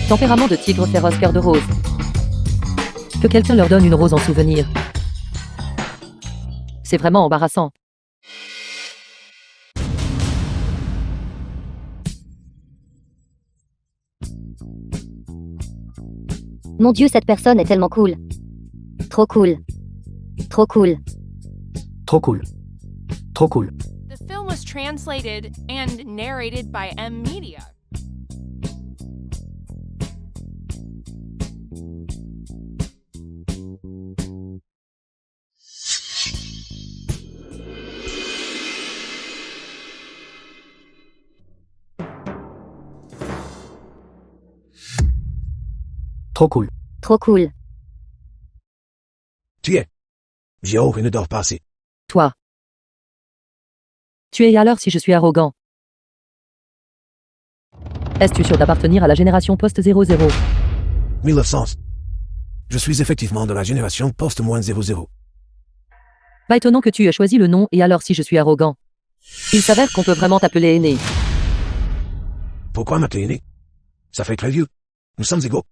Tempérament de tigre féroce, cœur de rose. Que quelqu'un leur donne une rose en souvenir. C'est vraiment embarrassant. Mon Dieu, cette personne est tellement cool. Trop cool. Trop cool. Trop cool. Trop cool. The film was translated and narrated by M Media. Trop cool. Trop cool. Tu es. Gio ne dort pas assez. Toi. Tu es à l'heure si je suis arrogant. Es-tu sûr d'appartenir à la génération post-00? 1900. Je suis effectivement de la génération post-00. Pas étonnant que tu aies choisi le nom et alors si je suis arrogant. Il s'avère qu'on peut vraiment t'appeler aîné. Pourquoi m'appeler aîné? Ça fait très vieux. Nous sommes égaux.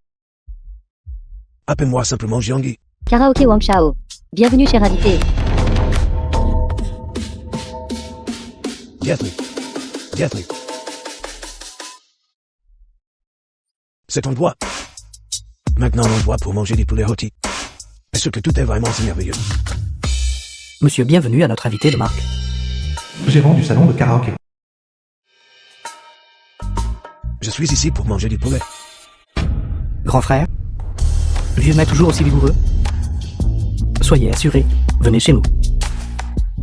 Appelle-moi simplement Jiangyi. Karaoke Wang Chao. Bienvenue, cher invité. Bienvenue. Bienvenue. C'est ton doigt. Maintenant l'endroit pour manger des poulets rôtis. Est-ce que tout est vraiment si merveilleux? Monsieur, bienvenue à notre invité de marque. Gérant du salon de karaoké. Je suis ici pour manger du poulet. Grand frère. Vieux mais toujours aussi vigoureux. Soyez assurés, venez chez nous.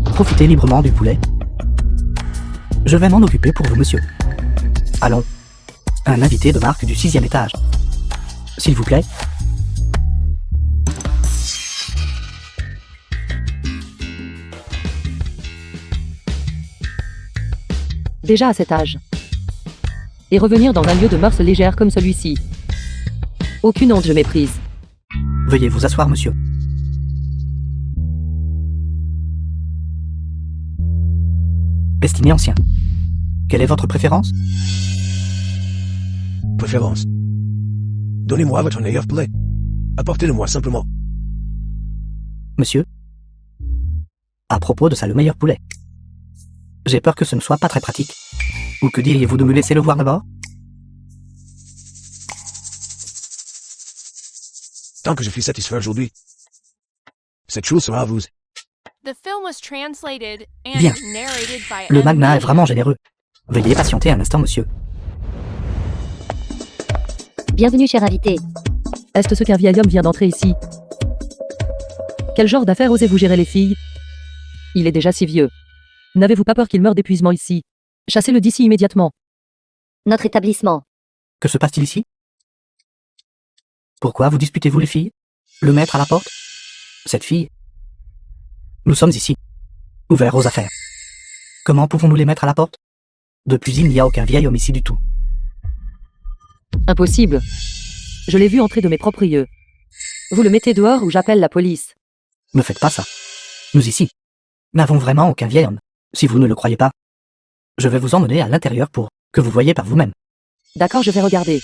Profitez librement du poulet. Je vais m'en occuper pour vous, monsieur. Allons. Un invité de marque du 6e étage. S'il vous plaît. Déjà à cet âge. Et revenir dans un lieu de mœurs légères comme celui-ci. Aucune honte, je méprise. Veuillez vous asseoir, monsieur. Estimé ancien. Quelle est votre préférence? Préférence. Donnez-moi votre meilleur poulet. Apportez-le-moi simplement. Monsieur? À propos de ça, le meilleur poulet. J'ai peur que ce ne soit pas très pratique. Ou que diriez-vous de me laisser le voir d'abord? Tant que je suis satisfait aujourd'hui. Cette chose sera à vous. The film was translated and Bien. narrated by Le M magnat est Media. vraiment généreux. Veuillez patienter un instant, monsieur. Bienvenue, cher invité. Est-ce ce qu'un vieil homme vient d'entrer ici? Quel genre d'affaires osez-vous gérer les filles? Il est déjà si vieux. N'avez-vous pas peur qu'il meure d'épuisement ici? Chassez-le d'ici immédiatement. Notre établissement. Que se passe-t-il ici? Pourquoi vous disputez-vous les filles? Le maître à la porte? Cette fille? Nous sommes ici, ouverts aux affaires. Comment pouvons-nous les mettre à la porte? De plus, il n'y a aucun vieil homme ici du tout. Impossible. Je l'ai vu entrer de mes propres yeux. Vous le mettez dehors ou j'appelle la police. Ne faites pas ça. Nous ici n'avons vraiment aucun vieil homme. Si vous ne le croyez pas, je vais vous emmener à l'intérieur pour que vous voyez par vous-même. D'accord, je vais regarder.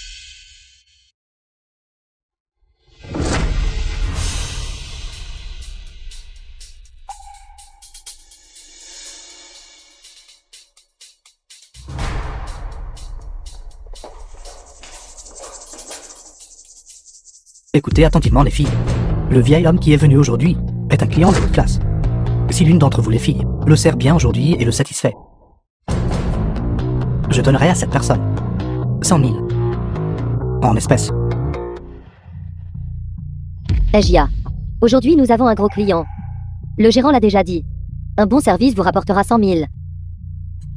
Écoutez attentivement les filles. Le vieil homme qui est venu aujourd'hui est un client de votre classe. Si l'une d'entre vous les filles le sert bien aujourd'hui et le satisfait, je donnerai à cette personne 100 000 en espèces. Egia. Aujourd'hui, nous avons un gros client. Le gérant l'a déjà dit. Un bon service vous rapportera 100 000.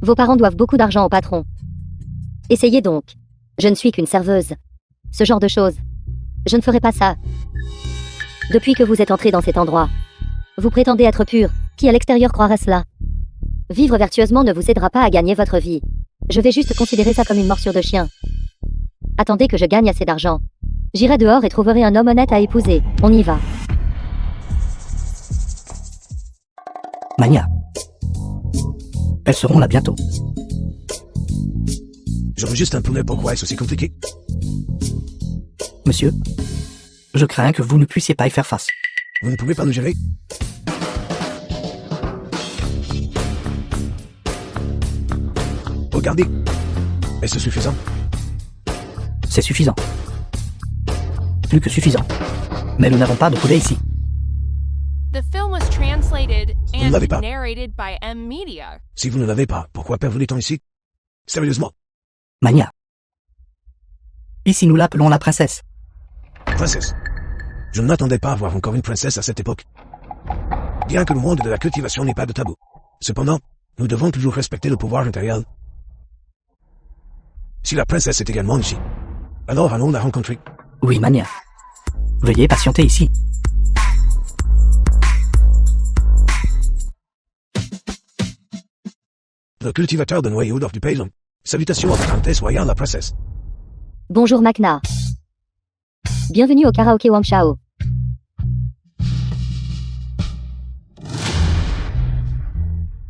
Vos parents doivent beaucoup d'argent au patron. Essayez donc. Je ne suis qu'une serveuse. Ce genre de choses. Je ne ferai pas ça. Depuis que vous êtes entré dans cet endroit, vous prétendez être pur. Qui à l'extérieur croira cela? Vivre vertueusement ne vous aidera pas à gagner votre vie. Je vais juste considérer ça comme une morsure de chien. Attendez que je gagne assez d'argent. J'irai dehors et trouverai un homme honnête à épouser. On y va. Mania. Elles seront là bientôt. Je veux juste un poulet, pourquoi est-ce aussi compliqué? Monsieur, je crains que vous ne puissiez pas y faire face. Vous ne pouvez pas nous gérer? Regardez. Est-ce suffisant? C'est suffisant. Plus que suffisant. Mais nous n'avons pas de poulet ici. The film was translated Vous ne and l'avez pas. narrated by M Media. Si vous ne l'avez pas, pourquoi perdre du temps ici? Sérieusement. Mania. Ici nous l'appelons la princesse. Princesse. Je ne m'attendais pas à voir encore une princesse à cette époque. Bien que le monde de la cultivation n'ait pas de tabou. Cependant, nous devons toujours respecter le pouvoir impérial. Si la princesse est également ici, alors allons la rencontrer. Oui, Mania. Veuillez patienter ici. Le cultivateur de noyaux d'or du paysan. Salutations à votre Altesse Royale la princesse. Bonjour Makna. Bienvenue au karaoké Wang Chao.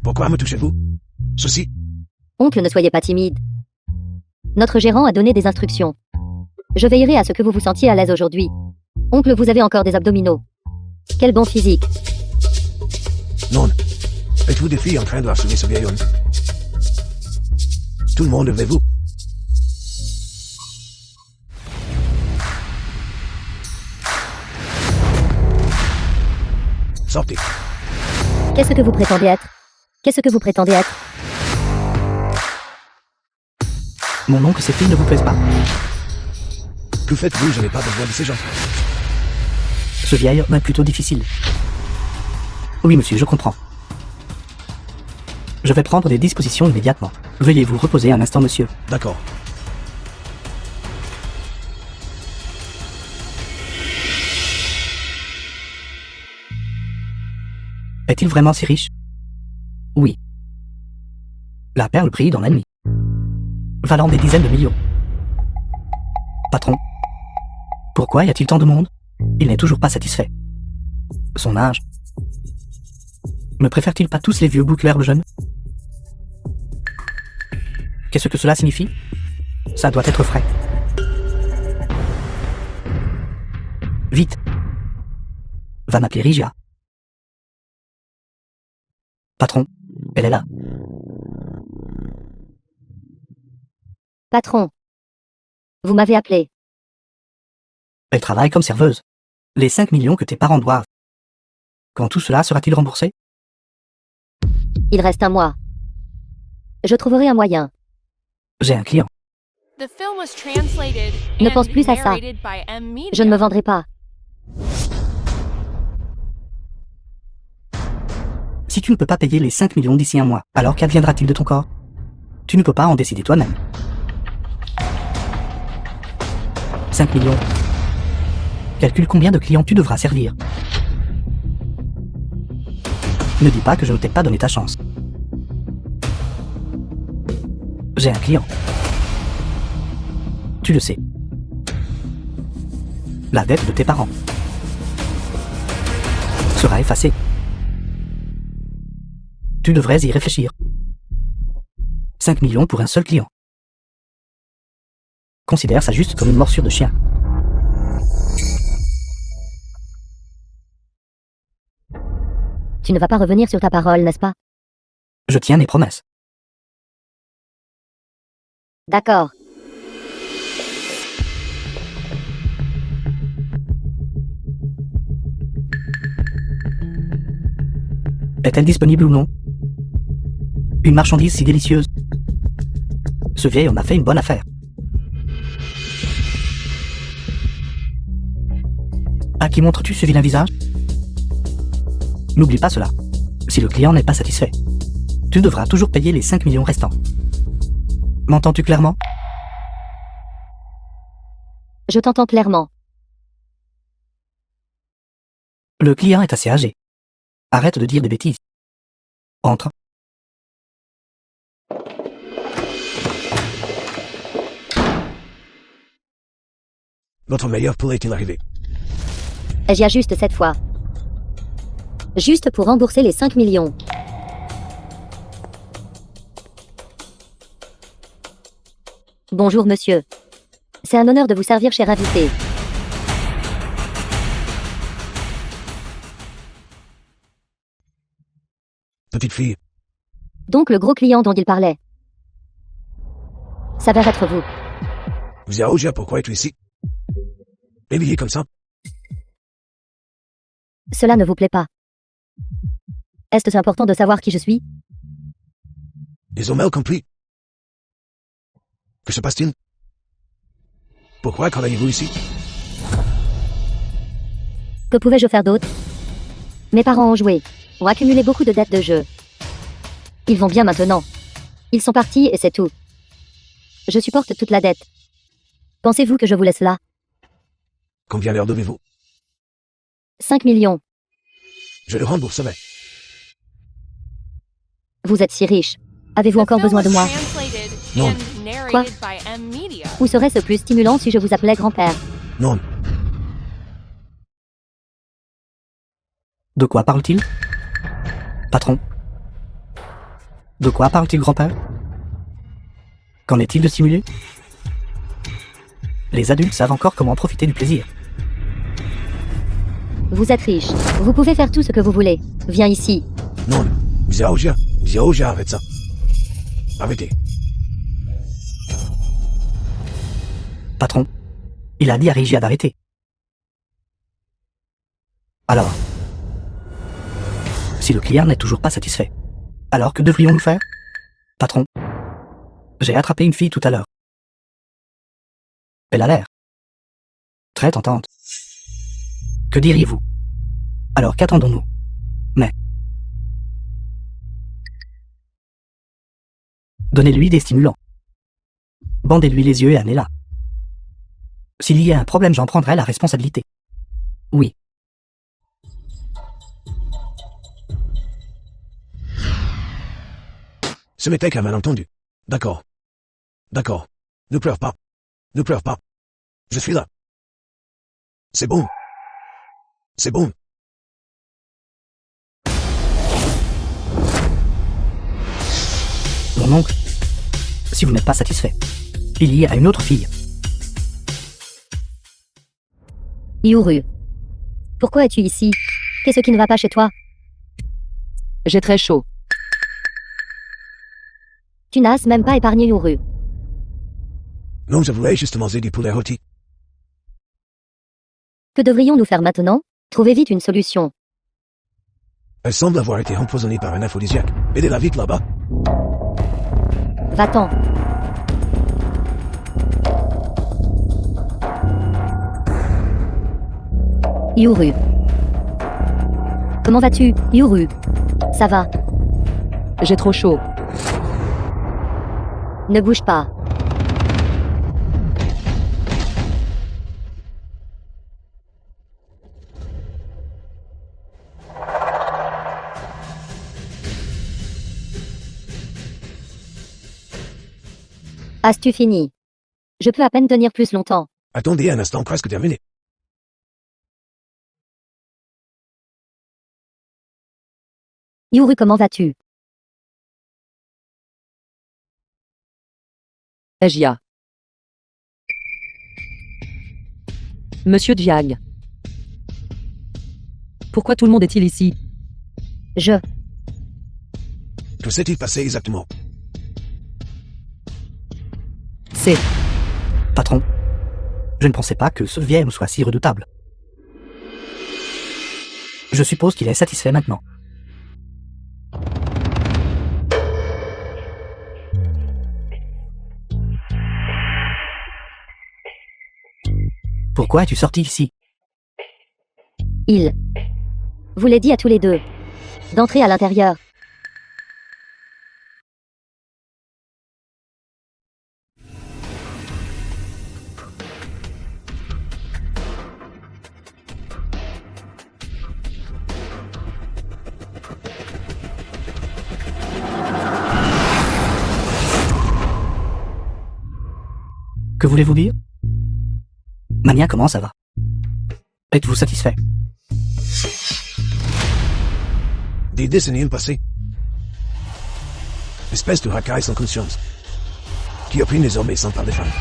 Pourquoi me touchez-vous? Ceci. Oncle, ne soyez pas timide. Notre gérant a donné des instructions. Je veillerai à ce que vous vous sentiez à l'aise aujourd'hui. Oncle, vous avez encore des abdominaux. Quel bon physique. Non. Êtes-vous des filles en train de harceler ce vieil homme? Tout le monde est vous. Sortez. Qu'est-ce que vous prétendez être? Qu'est-ce que vous prétendez être? Mon oncle, ces filles ne vous plaisent pas. Que faites-vous? Je n'ai pas besoin de ces gens. Ce vieil homme est plutôt difficile. Oui, monsieur, je comprends. Je vais prendre des dispositions immédiatement. Veuillez vous reposer un instant, monsieur. D'accord. Est-il vraiment si riche? Oui. La perle brille dans la nuit, valant des dizaines de millions. Patron, pourquoi y a-t-il tant de monde? Il n'est toujours pas satisfait. Son âge. Ne préfère-t-il pas tous les vieux boucleurs le jeune? Qu'est-ce que cela signifie? Ça doit être frais. Vite. Va m'appeler Rigia. Patron, elle est là. Patron. Vous m'avez appelé. Elle travaille comme serveuse. Les 5 millions que tes parents doivent. Quand tout cela sera-t-il remboursé? Il reste un mois. Je trouverai un moyen. J'ai un client. The film was translated Ne and pense plus à ça. narrated by M Media. Je ne me vendrai pas. Si tu ne peux pas payer les 5 millions d'ici un mois, alors qu'adviendra-t-il de ton corps? Tu ne peux pas en décider toi-même. 5 millions. Calcule combien de clients tu devras servir. Ne dis pas que je ne t'ai pas donné ta chance. J'ai un client. Tu le sais. La dette de tes parents sera effacée. Tu devrais y réfléchir. 5 millions pour un seul client. Considère ça juste comme une morsure de chien. Tu ne vas pas revenir sur ta parole, n'est-ce pas? Je tiens mes promesses. D'accord. Est-elle disponible ou non? Une marchandise si délicieuse. Ce vieil homme a fait une bonne affaire. À qui montres-tu ce vilain visage? N'oublie pas cela. Si le client n'est pas satisfait, tu devras toujours payer les 5 millions restants. M'entends-tu clairement? Je t'entends clairement. Le client est assez âgé. Arrête de dire des bêtises. Entre. Notre meilleur poulet est-il arrivé? J'y ajuste cette fois. Juste pour rembourser les 5 millions. Bonjour monsieur. C'est un honneur de vous servir, cher invité. Petite fille, Donc le gros client dont il parlait s'avère être vous. Xiaojia, pourquoi es-tu ici? Habillée comme ça? Cela ne vous plaît pas. Est-ce important de savoir qui je suis? Ils ont mal compris. Que se passe-t-il? Pourquoi travaillez-vous ici? Que pouvais-je faire d'autre? Mes parents ont joué, ont accumulé beaucoup de dettes de jeu. Ils vont bien maintenant. Ils sont partis et c'est tout. Je supporte toute la dette. Pensez-vous que je vous laisse là? Combien leur devez-vous? 5 millions. Je le rembourserai. Vous êtes si riche. Avez-vous encore besoin de moi? Non. Quoi? Ou serait-ce plus stimulant si je vous appelais grand-père? Non. De quoi parle-t-il? Patron? De quoi parle-t-il, grand-père? Qu'en est-il de stimuler? Les adultes savent encore comment profiter du plaisir. Vous êtes riche. Vous pouvez faire tout ce que vous voulez. Viens ici. Non. Xiaojia, arrête ça. Arrêtez. Patron, il a dit à Rigia d'arrêter. Alors, si le client n'est toujours pas satisfait, alors que devrions-nous faire? Patron, j'ai attrapé une fille tout à l'heure. Elle a l'air très tentante. Que diriez-vous? Alors qu'attendons-nous? Mais donnez-lui des stimulants. Bandez-lui les yeux et amenez-la. S'il y a un problème, j'en prendrai la responsabilité. Oui. Ce n'était qu'un malentendu. D'accord. D'accord. Ne pleure pas. Ne pleure pas. Je suis là. C'est bon. C'est bon. Mon oncle, si vous n'êtes pas satisfait, il y a une autre fille. Yuru. Pourquoi es-tu ici? Qu'est-ce qui ne va pas chez toi? J'ai très chaud. Tu n'as même pas épargné Yuru. Non, je voulais juste manger du poulet rôti. Que devrions-nous faire maintenant? Trouvez vite une solution. Elle semble avoir été empoisonnée par un aphrodisiaque. Aidez-la vite là-bas. Va-t'en. Yuru. Comment vas-tu, Yuru? Ça va. J'ai trop chaud. Ne bouge pas. As-tu fini? Je peux à peine tenir plus longtemps. Attendez un instant, presque terminé. Yuru, comment vas-tu? Agia. Monsieur Diag. Pourquoi tout le monde est-il ici? Que s'est-il passé exactement? C'est... Patron, je ne pensais pas que ce vieil soit si redoutable. Je suppose qu'il est satisfait maintenant. Pourquoi es-tu sorti ici? Il vous l'a dit à tous les deux. D'entrer à l'intérieur. Que voulez-vous dire? Mania, comment ça va? Êtes-vous satisfait? Des décennies passées. Espèce de racaille sans conscience. Qui opprime les hommes et s'empare des femmes.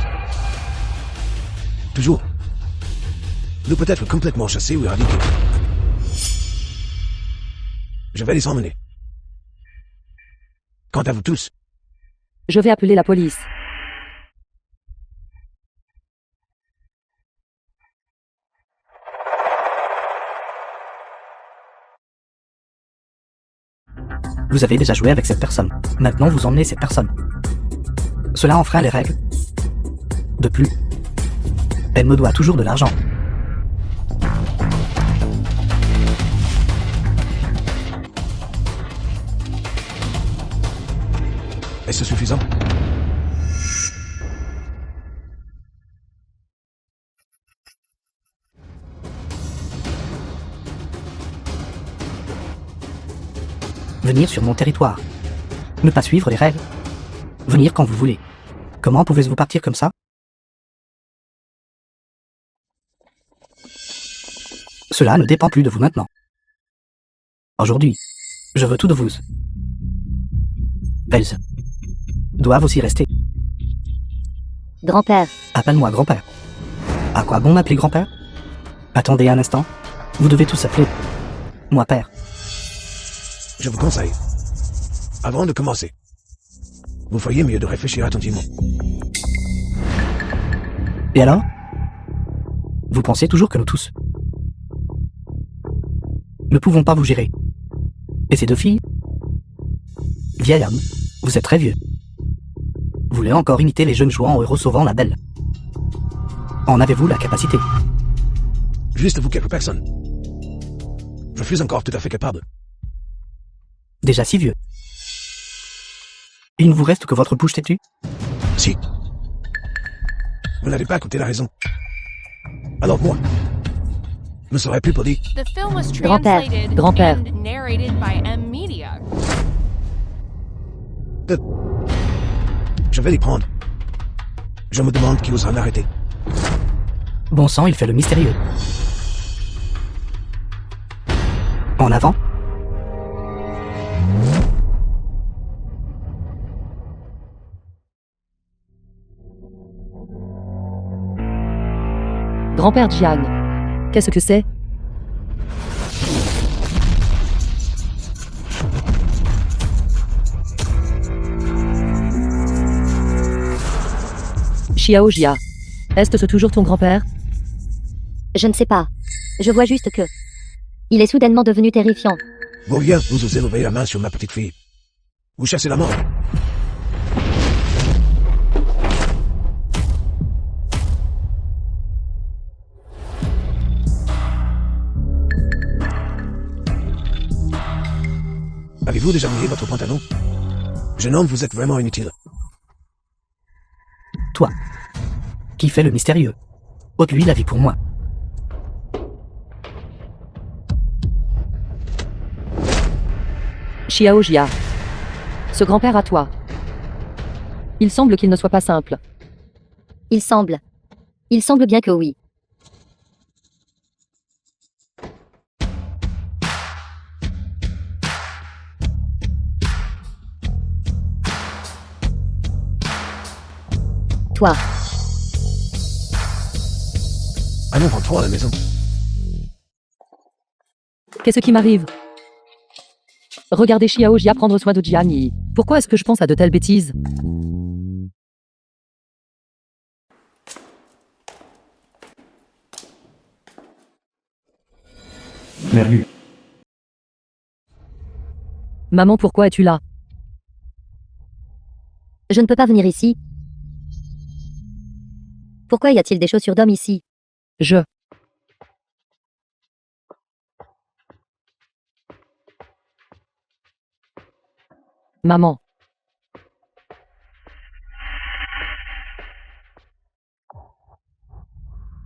Toujours. Nous peut être complètement chassés ou éradiqués. Je vais les emmener. Quant à vous tous, Je vais appeler la police. Vous avez déjà joué avec cette personne. Maintenant, vous emmenez cette personne. Cela enfreint les règles. De plus, elle me doit toujours de l'argent. est-ce suffisant? Venir sur mon territoire. Ne pas suivre les règles. Venir quand vous voulez. Comment pouvez-vous partir comme ça? Cela ne dépend plus de vous maintenant. Aujourd'hui, je veux tout de vous. Elles doivent aussi rester. Grand-père, Appelle-moi grand-père. À quoi bon m'appeler grand-père? Attendez un instant. Vous devez tous s'appeler moi père. Je vous conseille, avant de commencer, vous feriez mieux de réfléchir attentivement. Et alors? Vous pensez toujours que nous tous ne pouvons pas vous gérer. Et ces deux filles? Vieil homme, vous êtes très vieux. Vous voulez encore imiter les jeunes jouant au héros sauvant la belle. En avez-vous la capacité? Juste vous quelques personnes. Je suis encore tout à fait capable. Déjà si vieux. Il ne vous reste que votre bouche têtue? Si. Vous n'avez pas écouté la raison. Alors moi, ne serais plus poli. The film was Grand-père, translated grand-père. and narrated by M Media. Je vais les prendre. Je me demande qui osera m'arrêter. Bon sang, il fait le mystérieux. En avant. Grand-père Jiang. Qu'est-ce que c'est? Xiao Jia. Est-ce toujours ton grand-père? je ne sais pas. Je vois juste que... il est soudainement devenu terrifiant. Vous rien, vous osez lever la main sur ma petite fille. Vous chassez la mort. Avez-vous déjà mouillé votre pantalon? Jeune homme, vous êtes vraiment inutile. Toi, qui fait le mystérieux. Ôte-lui la vie pour moi. Xiao Jia. Ce grand-père à toi. Il semble qu'il ne soit pas simple. Il semble bien que oui. Toi, Allons, rentrons à la maison. Qu'est-ce qui m'arrive? Regardez Xiao Jia prendre soin de Jiang Yi. Pourquoi est-ce que je pense à de telles bêtises? Merlu. Maman, pourquoi es-tu là? je ne peux pas venir ici. Pourquoi y a-t-il des chaussures d'homme ici? Maman.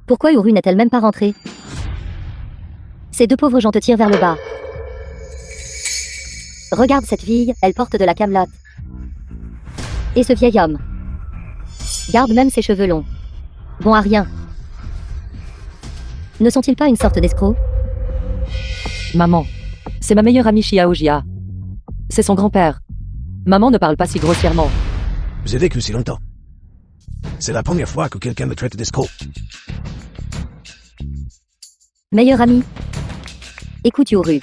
Pourquoi Uru n'est-elle même pas rentrée? Ces deux pauvres gens te tirent vers le bas. Regarde cette fille, elle porte de la camelote. Et ce vieil homme garde même ses cheveux longs. Bon à rien. Ne sont-ils pas une sorte d'escrocs? Maman. C'est ma meilleure amie Xiao Jia. C'est son grand-père. Maman ne parle pas si grossièrement. J'ai vécu si longtemps. C'est la première fois que quelqu'un me traite d'escroc. Meilleur ami. Écoute Yoru.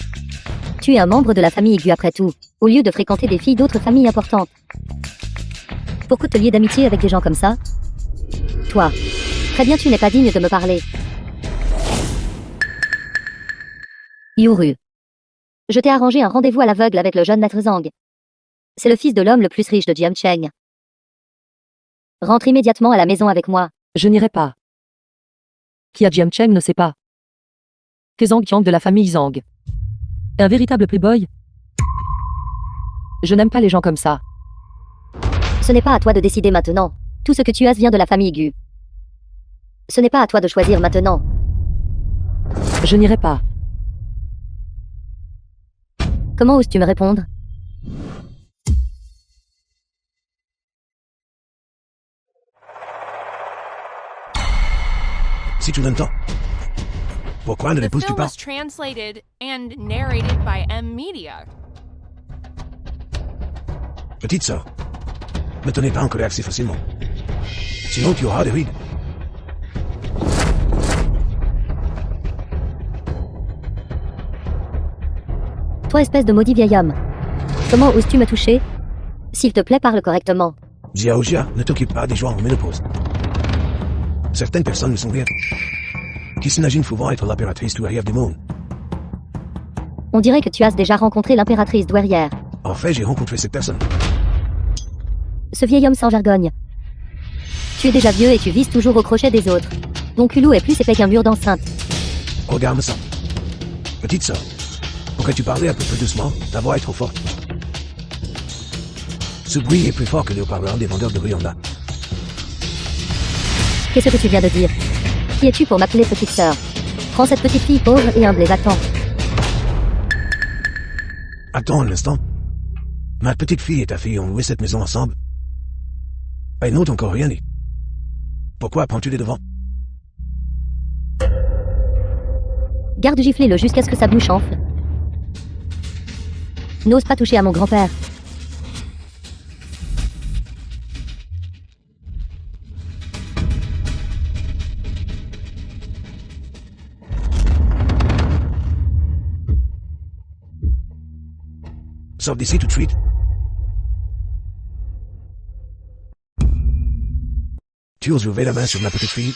Tu es un membre de la famille Gu après tout, au lieu de fréquenter des filles d'autres familles importantes. Pourquoi te lier d'amitié avec des gens comme ça? Toi. Très bien, tu n'es pas digne de me parler. Yuru. Je t'ai arrangé un rendez-vous à l'aveugle avec le jeune maître Zhang. C'est le fils de l'homme le plus riche de Jiangcheng. Rentre immédiatement à la maison avec moi. Je n'irai pas. Qui a Jiangcheng ne sait pas. Que Zhang Qiang de la famille Zhang. Un véritable playboy? Je n'aime pas les gens comme ça. Ce n'est pas à toi de décider maintenant. Tout ce que tu as vient de la famille Gu. Ce n'est pas à toi de choisir maintenant. Je n'irai pas. Comment oses-tu me répondre? Si tu l'entends, pourquoi ne The l'épouses-tu film pas? was translated and narrated by M Media. Petite sœur, ne tenez pas en colère si facilement. Sinon tu auras des rides. Toi, espèce de maudit vieil homme. Comment oses-tu me toucher? S'il te plaît, parle correctement. Xiaojia, ne t'occupe pas des gens en ménopause. Certaines personnes ne sont rien. Qui s'imaginent pouvant être l'impératrice douairière du monde. On dirait que tu as déjà rencontré l'impératrice douairière. En fait, j'ai rencontré cette personne. Ce vieil homme sans vergogne. Tu es déjà vieux et tu vises toujours au crochet des autres. Ton culot est plus épais qu'un mur d'enceinte. Regarde ça. Petite sœur, pourrais-tu parler un peu plus doucement? Ta voix est trop forte. Ce bruit est plus fort que le haut-parleur des vendeurs de rue en a. Qu'est-ce que tu viens de dire? Qui es-tu pour m'appeler petite sœur? Prends cette petite fille pauvre et humble et va-t'en. Attends un instant. Ma petite fille et ta fille ont loué cette maison ensemble. Elles n'ont encore rien dit. Pourquoi prends-tu les devants? Garde gifler-le jusqu'à ce que sa bouche enfle. N'ose pas toucher à mon grand-père. Sors d'ici tout de suite. Tu oses lever la main sur ma petite fille?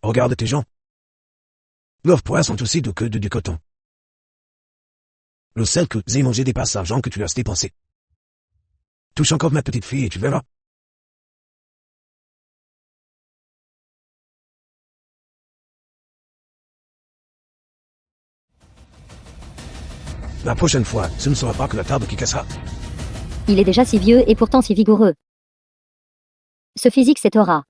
Regarde tes gens. Leurs poings sont aussi doux que du coton. Le sel que j'ai mangé dépasse l'argent que tu as dépensé. Touche encore ma petite fille et tu verras. La prochaine fois, ce ne sera pas que la table qui cassera. Il est déjà si vieux et pourtant si vigoureux. Ce physique, c'est aura.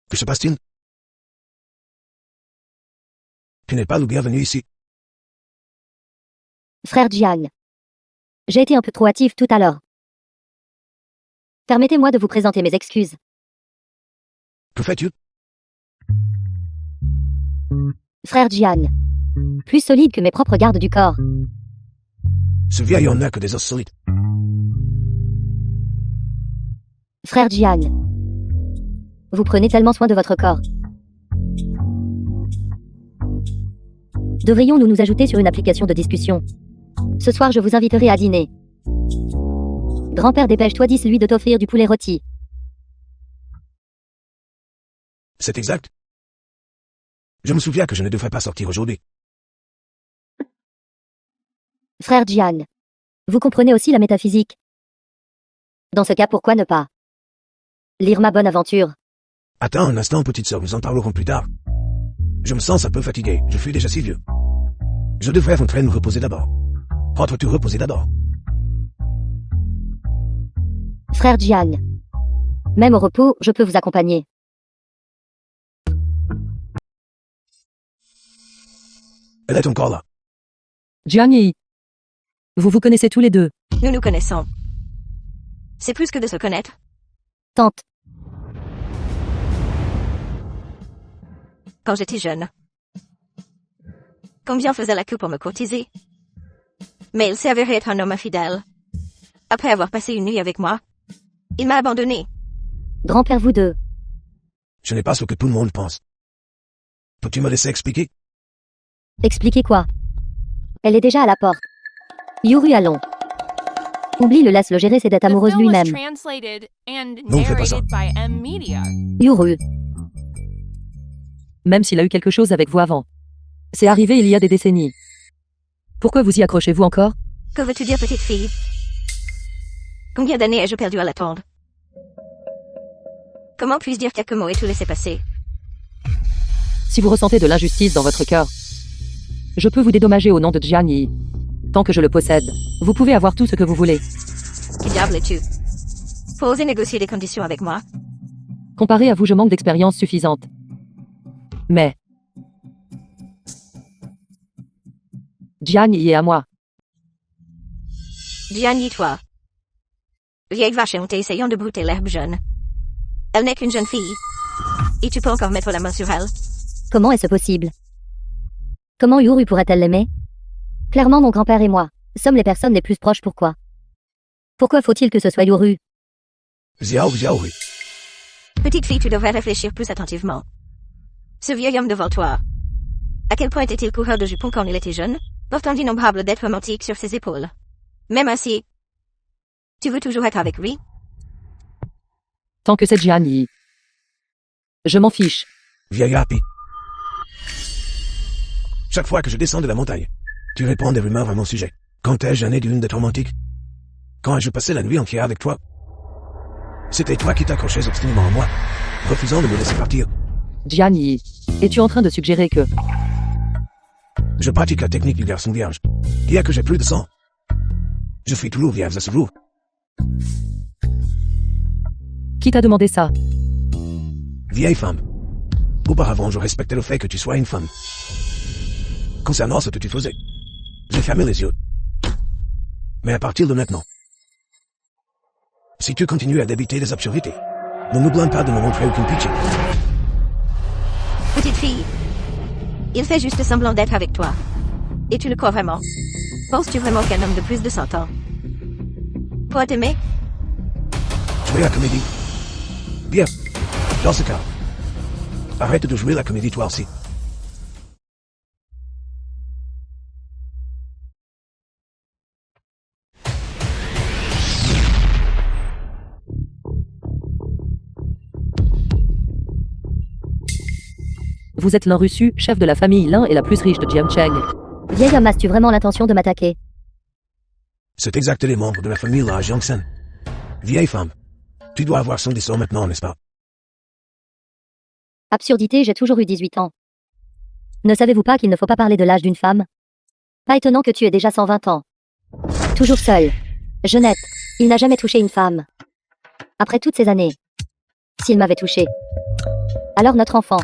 Que se passe-t-il? Tu n'es pas le bienvenu ici. Frère Jiang. J'ai été un peu trop hâtive tout à l'heure. Permettez-moi de vous présenter mes excuses. Que fais-tu? Frère Jiang. Plus solide que mes propres gardes du corps. Ce vieil homme n'a que des os solides. Frère Jiang. Vous prenez tellement soin de votre corps. Devrions-nous nous ajouter sur une application de discussion? Ce soir, je vous inviterai à dîner. Grand-père, dépêche-toi, dis-lui de t'offrir du poulet rôti. C'est exact. Je me souviens que je ne devrais pas sortir aujourd'hui. Frère Jiang. Vous comprenez aussi la métaphysique. Dans ce cas, pourquoi ne pas lire ma bonne aventure? Attends un instant, petite sœur, nous en parlerons plus tard. Je me sens un peu fatigué, je suis déjà si vieux. Je devrais rentrer me reposer d'abord. Rentre-tu reposer d'abord. Frère Jiang. Même au repos, je peux vous accompagner. Elle est encore là. Jiang Yi. Vous vous connaissez tous les deux. Nous nous connaissons. C'est plus que de se connaître. Tante. Quand j'étais jeune. Combien faisait la queue pour me courtiser? Mais il s'est avéré être un homme infidèle. Après avoir passé une nuit avec moi, il m'a abandonné. Grand-père, vous deux. Ce n'est pas ce que tout le monde pense. Peux-tu me laisser expliquer? Expliquez quoi? Elle est déjà à la porte. Yuru, allons. Oublie, le laisse-le gérer ses dettes The amoureuses film was lui-même. translated and Non, fais pas ça. narrated by M Media. Yuru. Même s'il a eu quelque chose avec vous avant. C'est arrivé il y a des décennies. Pourquoi vous y accrochez-vous encore? Que veux-tu dire, petite fille? Combien d'années ai-je perdu à l'attendre? Comment puis-je dire quelques mots et tout laisser passer? Si vous ressentez de l'injustice dans votre cœur, je peux vous dédommager au nom de Gianni. Tant que je le possède, vous pouvez avoir tout ce que vous voulez. Qui diable es-tu? Pour oser négocier des conditions avec moi? Comparé à vous, je manque d'expérience suffisante. Mais Gianni est à moi. Gianni, toi. Vieille vache et honte essayant de brouter l'herbe jeune. Elle n'est qu'une jeune fille. Et tu peux encore mettre la main sur elle? Comment est-ce possible? Comment Yuru pourrait-elle l'aimer? Clairement, mon grand-père et moi sommes les personnes les plus proches. Pourquoi? Pourquoi faut-il que ce soit Yuru? Xiao, oui. Petite fille, tu devrais réfléchir plus attentivement. Ce vieil homme devant toi. À quel point était-il coureur de jupons quand il était jeune, portant d'innombrables dettes romantiques sur ses épaules? Même ainsi, tu veux toujours être avec lui? Tant que c'est Gianni. Je m'en fiche. Vieille harpie. Chaque fois que je descends de la montagne, tu réponds des rumeurs à mon sujet. Quand ai-je né d'une dette romantique? Quand ai-je passé la nuit entière avec toi? C'était toi qui t'accrochais obstinément à moi, refusant de me laisser partir. Gianni, es-tu en train de suggérer que Je pratique la technique du garçon vierge. Bien que j'ai plus de sang, je suis toujours vierge à ce jour. qui t'a demandé ça? Vieille femme. Auparavant, je respectais le fait que tu sois une femme. Concernant ce que tu faisais, j'ai fermé les yeux. Mais à partir de maintenant, si tu continues à débiter des absurdités, ne nous blâme pas de ne montrer aucune pitié. Petite fille. Il fait juste semblant d'être avec toi. Et tu le crois vraiment? Penses-tu vraiment qu'un homme de plus de 100 ans pourra t'aimer? Jouer la comédie. Bien. Dans ce cas, arrête de jouer la comédie toi aussi. Vous êtes l'un reçu, chef de la famille l'un et la plus riche de Jiangcheng. Vieil homme, as-tu vraiment l'intention de m'attaquer? C'est exact les membres de la famille La Jiangsen. Vieille femme. Tu dois avoir son dessin maintenant, n'est-ce pas? Absurdité, j'ai toujours eu 18 ans. Ne savez-vous pas qu'il ne faut pas parler de l'âge d'une femme? Pas étonnant que tu aies déjà 120 ans. Toujours seule. Jeunette. Il n'a jamais touché une femme. Après toutes ces années. S'il m'avait touché. Alors notre enfant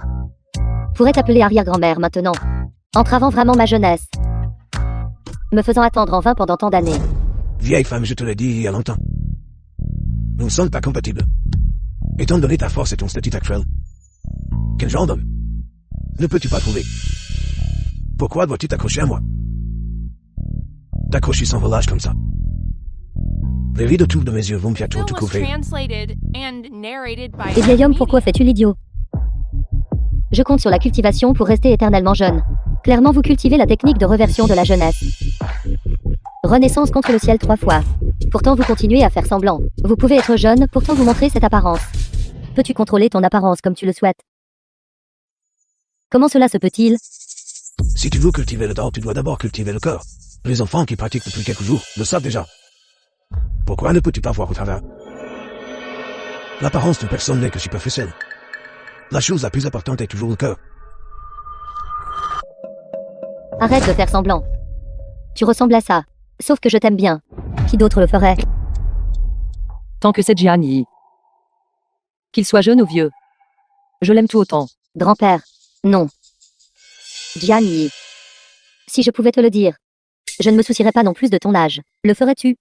pourrait t'appeler arrière-grand-mère maintenant. Entravant vraiment ma jeunesse. Me faisant attendre en vain pendant tant d'années. Vieille femme, je te l'ai dit il y a longtemps. Nous ne sommes pas compatibles. Étant donné ta force et ton statut actuel, quel genre d'homme ne peux-tu pas trouver? Pourquoi dois-tu t'accrocher à moi? T'accrocher sans relâche comme ça. Les rides autour de mes yeux vont bientôt Film te was couvrir. translated and narrated by Et vieil M homme, pourquoi Media. fais-tu l'idiot? Je compte sur la cultivation pour rester éternellement jeune. Clairement, vous cultivez la technique de reversion de la jeunesse. Renaissance contre le ciel 3 fois. Pourtant, vous continuez à faire semblant. Vous pouvez être jeune, pourtant vous montrez cette apparence. Peux-tu contrôler ton apparence comme tu le souhaites? Comment cela se peut-il? Si tu veux cultiver le dard, tu dois d'abord cultiver le cœur. Les enfants qui pratiquent depuis quelques jours le savent déjà. Pourquoi ne peux-tu pas voir au travers? L'apparence d'une personne n'est que superficielle. La chose la plus importante est toujours le cœur. Arrête de faire semblant. Tu ressembles à ça. Sauf que je t'aime bien. Qui d'autre le ferait? Tant que c'est Gianni. Qu'il soit jeune ou vieux. Je l'aime tout autant. Grand-père. Non. Gianni. Si je pouvais te le dire. Je ne me soucierais pas non plus de ton âge. Le ferais-tu?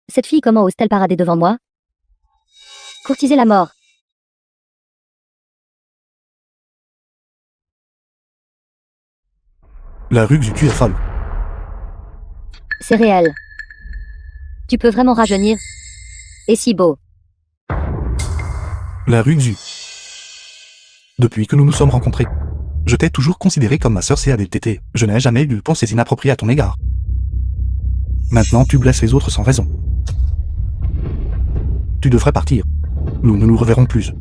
Cette fille, comment ose-t-elle parader devant moi? Courtiser la mort. La rue tu es folle. C'est réel. Tu peux vraiment rajeunir. Et si beau. La rue Depuis que nous nous sommes rencontrés, je t'ai toujours considéré comme ma sœur CADTT. Je n'ai jamais eu de pensées inappropriées à ton égard. Maintenant, tu blesses les autres sans raison. Tu devrais partir. Nous ne nous reverrons plus.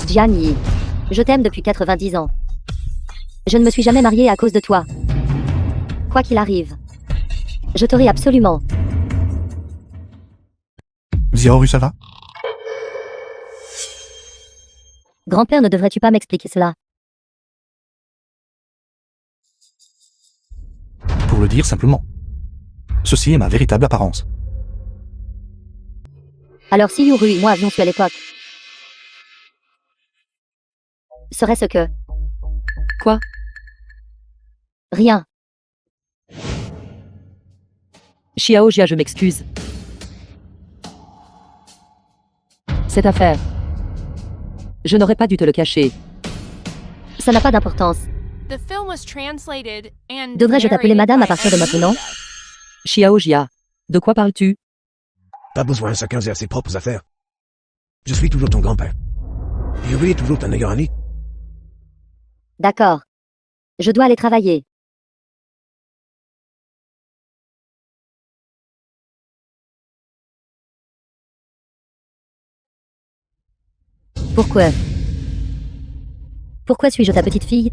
Gianni, je t'aime depuis 90 ans. Je ne me suis jamais mariée à cause de toi. Quoi qu'il arrive, je t'aurai absolument. Xiaoru, ça va? Grand-père, ne devrais-tu pas m'expliquer cela? Pour le dire simplement. Ceci est ma véritable apparence. Alors si Yoru et moi avions su à l'époque, serait-ce que... Quoi? Rien. Xiao Jia, je m'excuse. Cette affaire. Je n'aurais pas dû te le cacher. Ça n'a pas d'importance. The film was translated and Devrais-je t'appeler narrated madame à by partir de maintenant? Amnesia. Xiao Jia. De quoi parles-tu? Pas besoin, chacun gère ses propres affaires. Je suis toujours ton grand-père. Yuri est toujours ton meilleur ami. D'accord. Je dois aller travailler. Pourquoi? Pourquoi suis-je ta petite fille?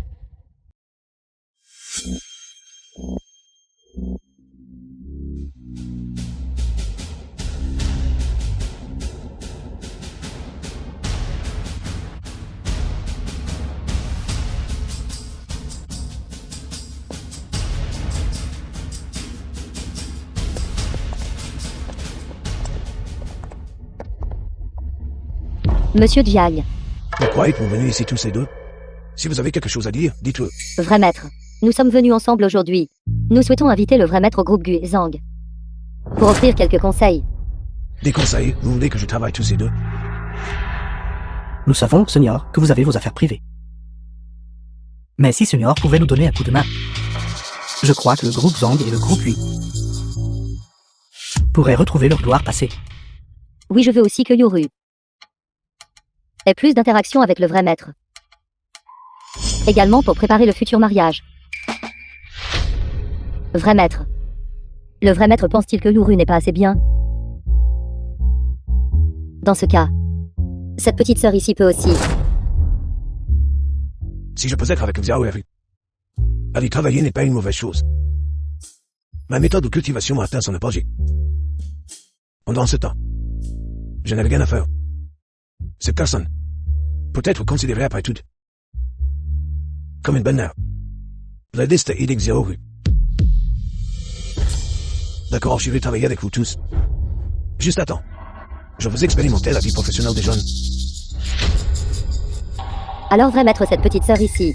Monsieur Jiang, Pourquoi êtes-vous venus ici tous ces deux? Si vous avez quelque chose à dire, dites-le. vrai maître, nous sommes venus ensemble aujourd'hui. Nous souhaitons inviter le vrai maître au groupe Guizang pour offrir quelques conseils. Des conseils, vous voulez que je travaille tous ces deux? Nous savons, Seigneur, que vous avez vos affaires privées. Mais si Seigneur pouvait nous donner un coup de main, je crois que le groupe Zhang et le groupe Hui pourraient retrouver leur gloire passée. Oui, je veux aussi que Yoru ait plus d'interaction avec le vrai maître. Également pour préparer le futur mariage. Vrai maître. Le vrai maître pense-t-il que Yoru n'est pas assez bien? Dans ce cas, cette petite sœur ici peut aussi. Si je peux être avec Xiao Eri, aller travailler n'est pas une mauvaise chose. Ma méthode de cultivation a atteint son apogée. Pendant ce temps, je n'avais rien à faire. Cette personne peut être considérée après tout comme une bonne mère. La liste est Xiaoru. D'accord, je vais travailler avec vous tous. Juste attends. Je veux expérimenter la vie professionnelle des jeunes. Alors vrai maître, cette petite sœur ici.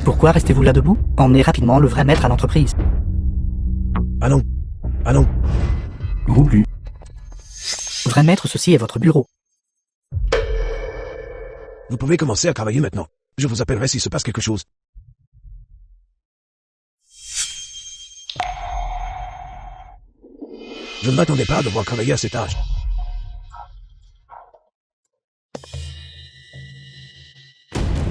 Pourquoi restez-vous là debout? Emmenez rapidement le vrai maître à l'entreprise. Ah non. Ah non. Groupe Hui. Vrai maître, ceci est votre bureau. Vous pouvez commencer à travailler maintenant. Je vous appellerai s'il se passe quelque chose. Je ne m'attendais pas à devoir travailler à cet âge.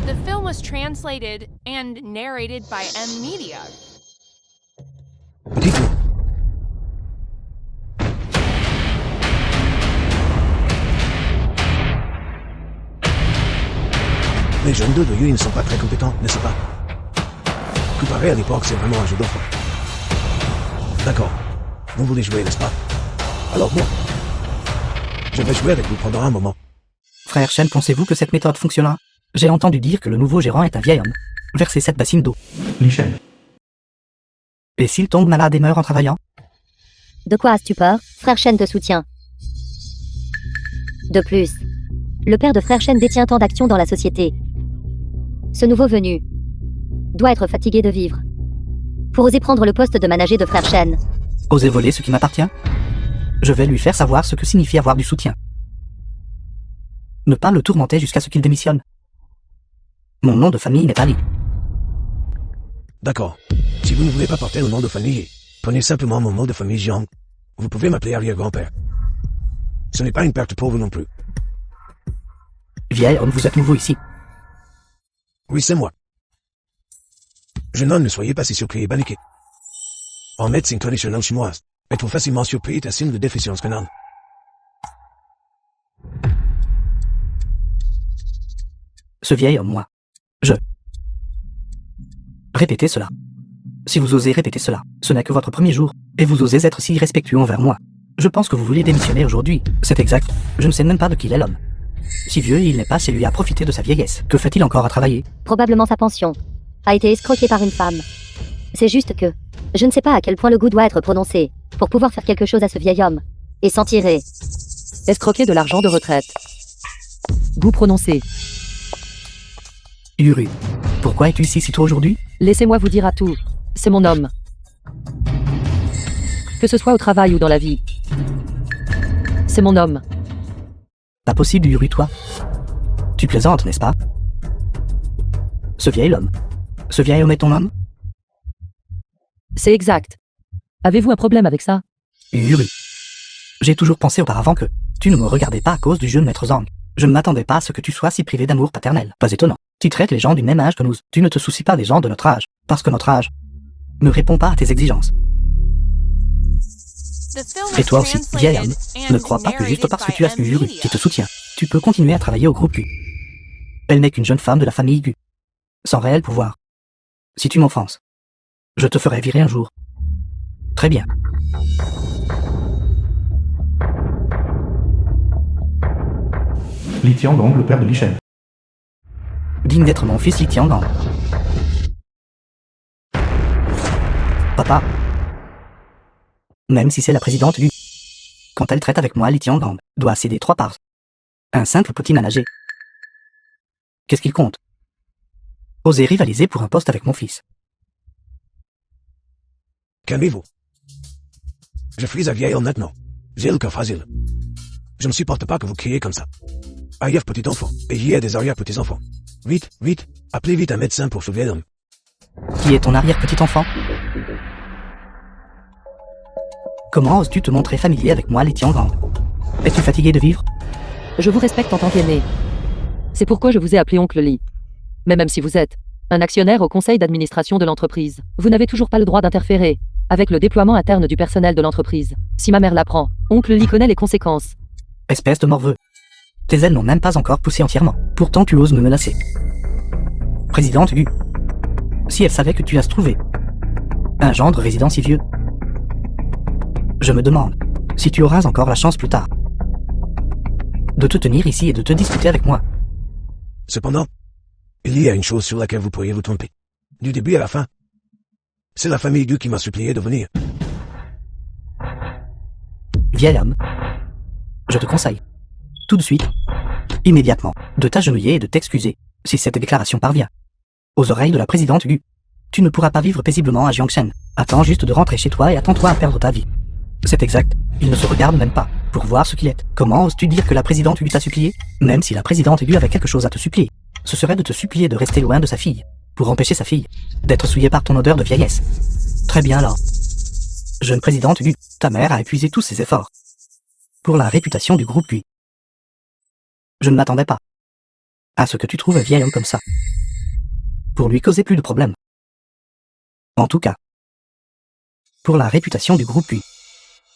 The film was translated and narrated by Amnesia. Dites-le. Les jeunes de Yu ne sont pas très compétents, n'est-ce pas? Comparé à l'époque, c'est vraiment un jeu d'enfant. D'accord. Vous voulez jouer, n'est-ce pas? Alors bon. Je vais jouer avec vous pendant un moment. Frère Shen, pensez-vous que cette méthode fonctionnera? J'ai entendu dire que le nouveau gérant est un vieil homme. Versez 7 bassines d'eau. Li Shen. Et s'il tombe malade et meurt en travaillant? De quoi as-tu peur? Frère Shen te soutient. De plus, le père de Frère Shen détient tant d'actions dans la société. Ce nouveau venu doit être fatigué de vivre pour oser prendre le poste de manager de Frère Shen. Osez voler ce qui m'appartient? Je vais lui faire savoir ce que signifie avoir du soutien. Ne pas le tourmenter jusqu'à ce qu'il démissionne. Mon nom de famille n'est pas Li. D'accord. Si vous ne voulez pas porter le nom de famille, prenez simplement mon nom de famille Jiang. Vous pouvez m'appeler arrière-grand-père. Ce n'est pas une perte pour vous non plus. Vieil homme, vous êtes nouveau ici. Oui, c'est moi. Jeune homme, ne soyez pas si surpris et paniqué. En médecine traditionnelle chinoise, être facilement surpris est un signe de déficience rénale. Ce vieil homme, moi. Répétez cela. Si vous osez répéter cela, ce n'est que votre premier jour, et vous osez être si irrespectueux envers moi. Je pense que vous voulez démissionner aujourd'hui. C'est exact. Je ne sais même pas de qui est l'homme. Si vieux il n'est pas, c'est lui à profiter de sa vieillesse. Que fait-il encore à travailler? Probablement sa pension. A été escroqué par une femme. C'est juste que, je ne sais pas à quel point le goût doit être prononcé, pour pouvoir faire quelque chose à ce vieil homme. Et s'en tirer. Escroquer de l'argent de retraite. Goût prononcé. Uru. Pourquoi es-tu ici si tôt aujourd'hui? Laissez-moi vous dire à tout. C'est mon homme. Que ce soit au travail ou dans la vie. C'est mon homme. Pas possible, Uru, toi. Tu plaisantes, n'est-ce pas? Ce vieil homme. Ce vieil homme est ton homme? C'est exact. Avez-vous un problème avec ça? Uru. J'ai toujours pensé auparavant que tu ne me regardais pas à cause du jeu de Maître Zhang. Je ne m'attendais pas à ce que tu sois si privé d'amour paternel. Pas étonnant. Tu traites les gens du même âge que nous. Tu ne te soucies pas des gens de notre âge, parce que notre âge ne répond pas à tes exigences. Et toi aussi, vieil homme, ne crois pas que juste parce que tu as su Uru qui te soutient, tu peux continuer à travailler au groupe U. Elle n'est qu'une jeune femme de la famille Gu, sans réel pouvoir. Si tu m'offenses, je te ferai virer un jour. Très bien. Li Tiangong, le père de Li Shen. Digne d'être mon fils Li Tiangong. Papa. Même si c'est la présidente Gu. Quand elle traite avec moi, Li Tiangong doit céder 3 parts. Un simple petit manager. Qu'est-ce qu'il compte? Oser rivaliser pour un poste avec mon fils. Calmez-vous. Je suis un vieil homme maintenant. J'ai le cœur fragile. Je ne supporte pas que vous criez comme ça. Arrière-petit-enfant, et j'y ai des arrière-petits-enfants. Vite, vite, appelez vite un médecin pour ce vieil homme. Qui est ton arrière-petit-enfant? Comment oses-tu te montrer familier avec moi, Li Tiangong? Es-tu fatigué de vivre? Je vous respecte en tant qu'aîné. C'est pourquoi je vous ai appelé oncle Li. Mais même si vous êtes un actionnaire au conseil d'administration de l'entreprise, vous n'avez toujours pas le droit d'interférer avec le déploiement interne du personnel de l'entreprise. Si ma mère l'apprend, oncle Li connaît les conséquences. Espèce de morveux. Tes ailes n'ont même pas encore poussé entièrement. Pourtant tu oses me menacer. Présidente Gu. Si elle savait que tu as trouvé un gendre résident si vieux, je me demande si tu auras encore la chance plus tard de te tenir ici et de te disputer avec moi. Cependant, il y a une chose sur laquelle vous pourriez vous tromper. Du début à la fin, c'est la famille Gu qui m'a supplié de venir. Vieil homme, je te conseille, tout de suite, immédiatement, de t'agenouiller et de t'excuser, si cette déclaration parvient aux oreilles de la présidente Gu. Tu ne pourras pas vivre paisiblement à Jiangshen. Attends juste de rentrer chez toi et attends-toi à perdre ta vie. C'est exact, il ne se regarde même pas, pour voir ce qu'il est. Comment oses-tu dire que la présidente Gu t'a supplié? Même si la présidente Gu avait quelque chose à te supplier, ce serait de te supplier de rester loin de sa fille, pour empêcher sa fille d'être souillée par ton odeur de vieillesse. Très bien alors. Jeune présidente Gu, ta mère a épuisé tous ses efforts pour la réputation du groupe Gu. Je ne m'attendais pas à ce que tu trouves un vieil homme comme ça pour lui causer plus de problèmes. En tout cas, pour la réputation du groupe Gu.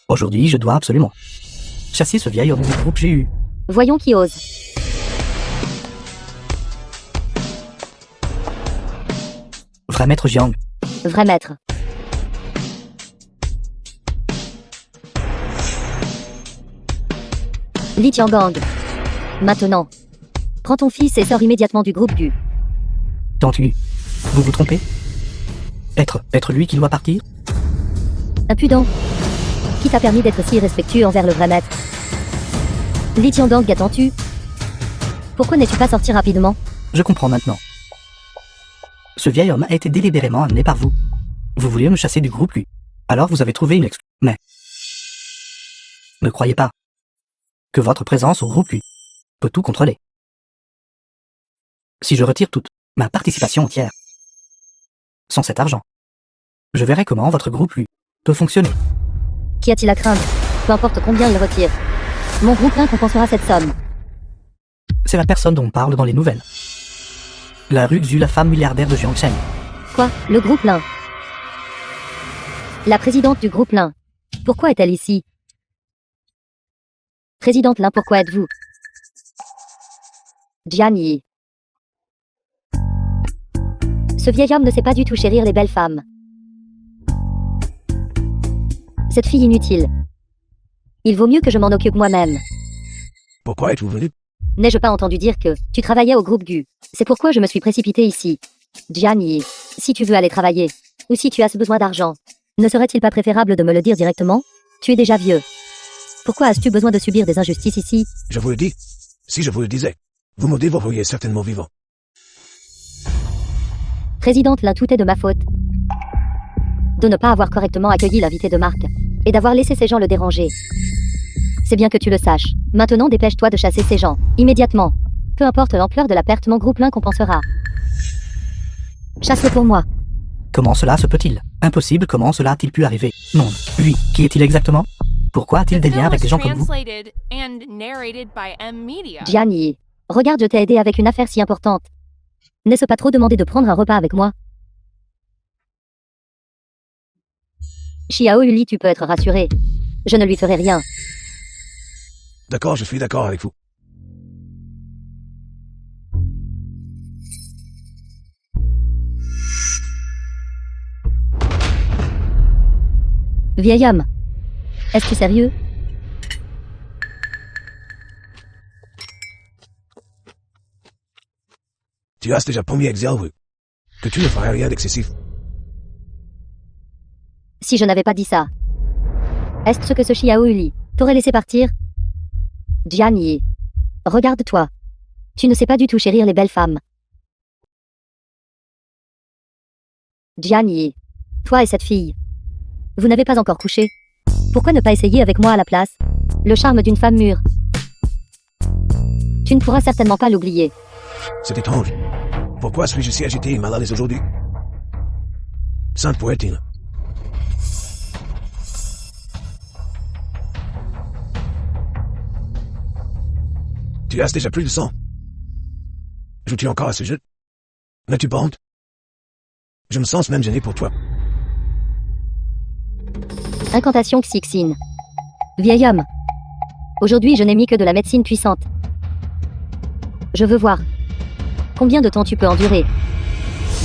Aujourd'hui, je dois absolument chasser ce vieil homme du groupe GU. Voyons qui ose. Vrai maître Jiang. Vrai maître. Li Tiangong. Maintenant. Prends ton fils et sors immédiatement du groupe Gu. Tante-Gu, vous vous trompez? Être lui qui doit partir? Impudent. Qui t'a permis d'être si irrespectueux envers le vrai maître? Li Tiangong, qu'attends-tu? Pourquoi n'es-tu pas sorti rapidement? Je comprends maintenant. Ce vieil homme a été délibérément amené par vous. Vous vouliez me chasser du groupe Gu. Alors vous avez trouvé une excuse. Mais ne croyez pas que votre présence au groupe Gu peut tout contrôler. Si je retire toute ma participation entière, sans cet argent, je verrai comment votre groupe Gu peut fonctionner. Qu'y a-t-il à craindre? Peu importe combien il retire. Mon groupe 1 compensera cette somme. C'est la personne dont on parle dans les nouvelles. La rue Xu, la femme milliardaire de Jiangsheng. Quoi? Le groupe Lin. La présidente du groupe Lin. Pourquoi est-elle ici? Présidente Lin, pourquoi êtes-vous? Jian Yi. Ce vieil homme ne sait pas du tout chérir les belles femmes. Cette fille inutile. Il vaut mieux que je m'en occupe moi-même. Pourquoi êtes-vous venu? N'ai-je pas entendu dire que tu travaillais au groupe Gu? C'est pourquoi je me suis précipité ici. Jian Yi, si tu veux aller travailler, ou si tu as besoin d'argent, ne serait-il pas préférable de me le dire directement? Tu es déjà vieux. Pourquoi as-tu besoin de subir des injustices ici? Je vous le dis. Si je vous le disais, vous me dévoreriez certainement vivant. Présidente, là tout est de ma faute. De ne pas avoir correctement accueilli l'invité de marque, et d'avoir laissé ces gens le déranger. C'est bien que tu le saches. Maintenant dépêche-toi de chasser ces gens, immédiatement. Peu importe l'ampleur de la perte, mon groupe Lin compensera. Chasse-le pour moi. Comment cela se peut-il? Impossible, comment cela a-t-il pu arriver? Non, lui, qui est-il exactement? Pourquoi a-t-il The des liens film avec was des gens comme vous? translated and narrated by M Media. Jian Yi, regarde, je t'ai aidé avec une affaire si importante. N'est-ce pas trop demandé de prendre un repas avec moi? Xiao Uli, tu peux être rassuré. Je ne lui ferai rien. D'accord, je suis d'accord avec vous. Vieil homme. Est-ce sérieux? Tu as déjà promis Exelwood que tu ne ferais rien d'excessif. Si je n'avais pas dit ça. Est-ce ce que ce Xiao Uli t'aurait laissé partir? Jian Yi. Regarde-toi. Tu ne sais pas du tout chérir les belles femmes. Jian Yi. Toi et cette fille. Vous n'avez pas encore couché. Pourquoi ne pas essayer avec moi à la place? Le charme d'une femme mûre. Tu ne pourras certainement pas l'oublier. C'est étrange. Pourquoi suis-je si agité et mal à l'aise aujourd'hui? Sainte poétine. Tu as déjà plus de sang. Joues-tu encore à ce jeu? N'as-tu pas honte? Je me sens même gêné pour toi. Incantation Xixin. Vieil homme. Aujourd'hui je n'ai mis que de la médecine puissante. Je veux voir. Combien de temps tu peux endurer?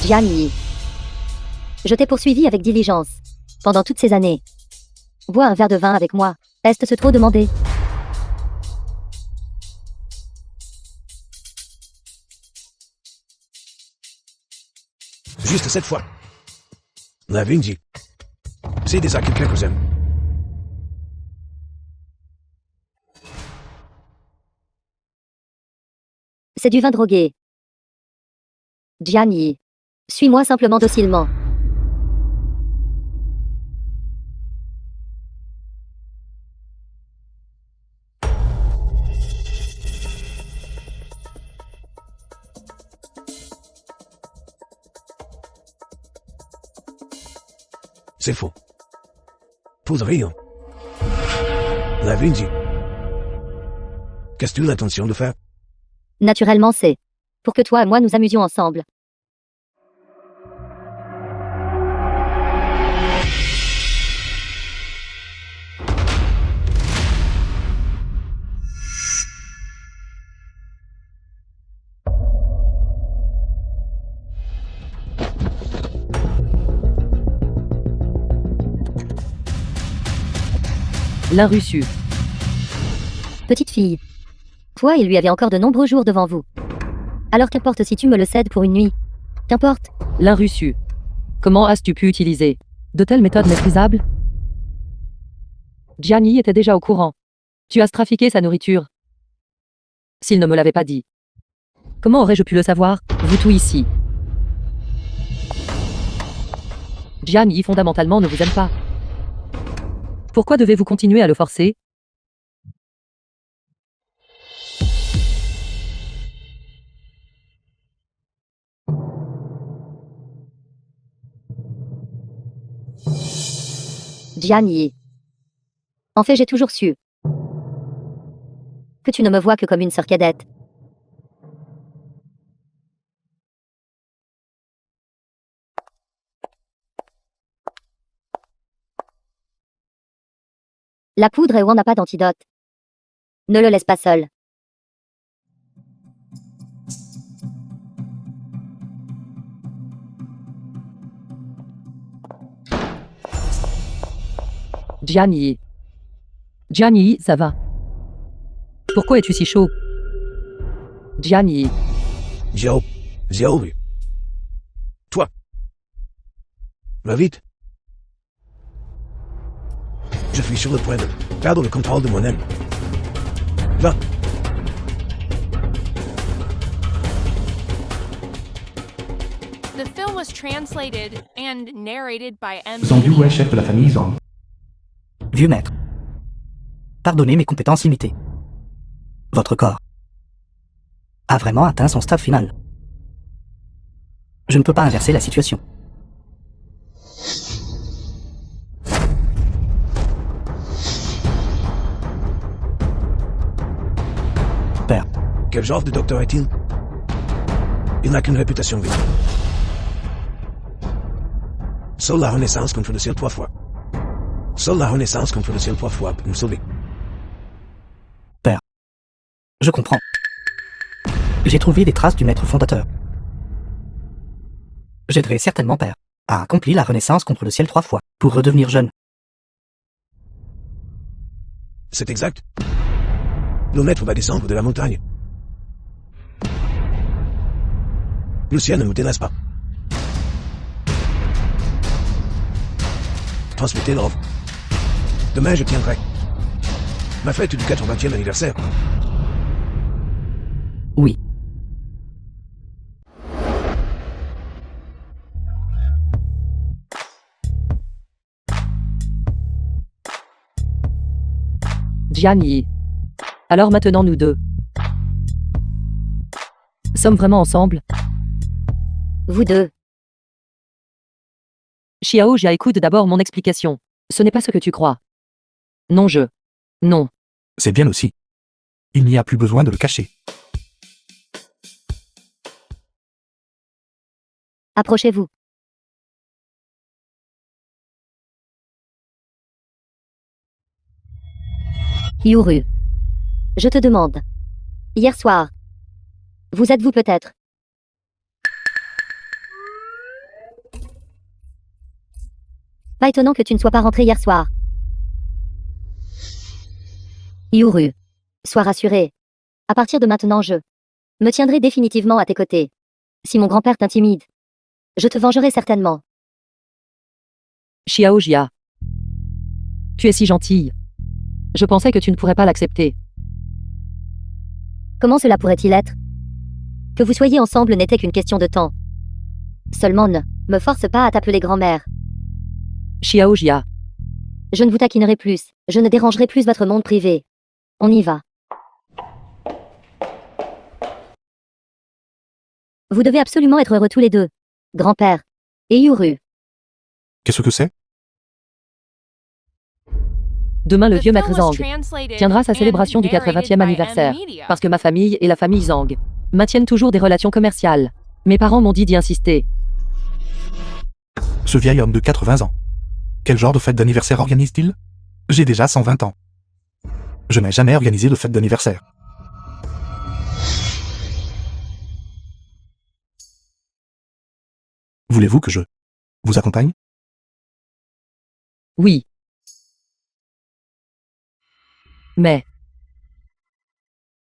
Jian Yi. Je t'ai poursuivi avec diligence. Pendant toutes ces années. Bois un verre de vin avec moi. Est-ce trop demandé? Juste cette fois. La Vinci. C'est déjà quelqu'un que j'aime. C'est du vin drogué. Jian Yi. Suis-moi simplement docilement. C'est faux. Pour rien. La Vinci. Qu'as-tu l'intention de faire? Naturellement c'est. Pour que toi et moi nous amusions ensemble. L'un reçu. Petite fille. Toi, il lui avait encore de nombreux jours devant vous. Alors qu'importe si tu me le cèdes pour une nuit. Qu'importe. L'un reçu. Comment as-tu pu utiliser de telles méthodes méprisables? Jian Yi était déjà au courant. Tu as trafiqué sa nourriture. S'il ne me l'avait pas dit. Comment aurais-je pu le savoir, vous tout ici? Jian Yi fondamentalement ne vous aime pas. Pourquoi devez-vous continuer à le forcer? Jian Yi. En fait, j'ai toujours su que tu ne me vois que comme une sœur cadette. La poudre et Wan n'a pas d'antidote. Ne le laisse pas seul. Jian Yi, ça va. Pourquoi es-tu si chaud? Jian Yi, Xiao Yu. Toi. Va vite. Je suis sur le point de perdre le contrôle de moi-même. Va. The film was translated and narrated by M. Zhang Yu est chef de la famille Zhang. Vieux maître. Pardonnez mes compétences limitées. Votre corps a vraiment atteint son stade final. Je ne peux pas inverser la situation. Père, Quel genre de docteur est-il? Il n'a qu'une réputation vide. Seule la renaissance contre le ciel 3 fois. Seule la renaissance contre le ciel 3 fois peut nous sauver. je comprends. J'ai trouvé des traces du maître fondateur. J'aiderai certainement Père à accomplir la renaissance contre le ciel 3 fois, pour redevenir jeune. C'est exact. Le maître va descendre de la montagne. Le ciel ne nous délaisse pas. Transmettez l'ordre. Demain, je tiendrai ma fête du 80e anniversaire. Oui. Jian Yi. Alors maintenant nous deux sommes vraiment ensemble? Vous deux. Xiao Jia, écoute d'abord mon explication. Ce n'est pas ce que tu crois. Non Non. C'est bien aussi. Il n'y a plus besoin de le cacher. Approchez-vous. Yuru. Je te demande. Hier soir. Vous êtes-vous peut-être? Pas étonnant que tu ne sois pas rentré hier soir. Yuru. Sois rassuré. À partir de maintenant, je me tiendrai définitivement à tes côtés. Si mon grand-père t'intimide, je te vengerai certainement. Xiao Jia. Tu es si gentille. Je pensais que tu ne pourrais pas l'accepter. Comment cela pourrait-il être? Que vous soyez ensemble n'était qu'une question de temps. Seulement ne me force pas à t'appeler grand-mère. Xiao Jia. Je ne vous taquinerai plus. Je ne dérangerai plus votre monde privé. On y va. Vous devez absolument être heureux tous les deux. Grand-père. Et Yuru. Qu'est-ce que c'est? Demain, le The vieux film maître was Zhang translated tiendra sa and célébration du narrated 80e by anniversaire. M-Media. Parce que ma famille et la famille Zhang maintiennent toujours des relations commerciales. Mes parents m'ont dit d'y insister. Ce vieil homme de 80 ans. Quel genre de fête d'anniversaire organise-t-il? J'ai déjà 120 ans. Je n'ai jamais organisé de fête d'anniversaire. Voulez-vous que je vous accompagne? Oui. Mais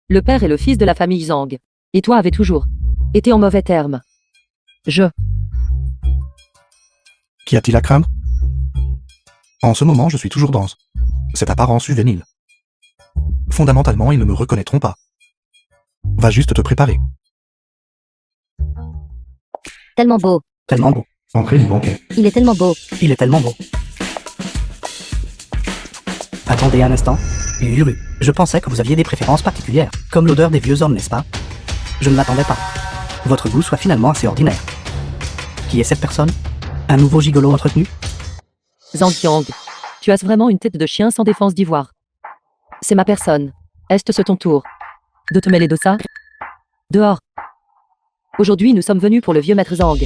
le père et le fils de la famille Zhang, et toi avez toujours été en mauvais termes. Qu'y a-t-il à craindre? En ce moment, je suis toujours dans cette apparence juvénile. Fondamentalement, ils ne me reconnaîtront pas. Va juste te préparer. Tellement beau. Tellement beau. Entrée du banquet. Il est tellement beau. Il est tellement beau. Attendez un instant. Yuru, je pensais que vous aviez des préférences particulières, comme l'odeur des vieux hommes, n'est-ce pas? Je ne m'attendais pas. Votre goût soit finalement assez ordinaire. Qui est cette personne? Un nouveau gigolo entretenu? Zhang Qiang, tu as vraiment une tête de chien sans défense d'ivoire. C'est ma personne. Est-ce ton tour de te mêler de ça? Dehors. Aujourd'hui, nous sommes venus pour le vieux maître Zhang.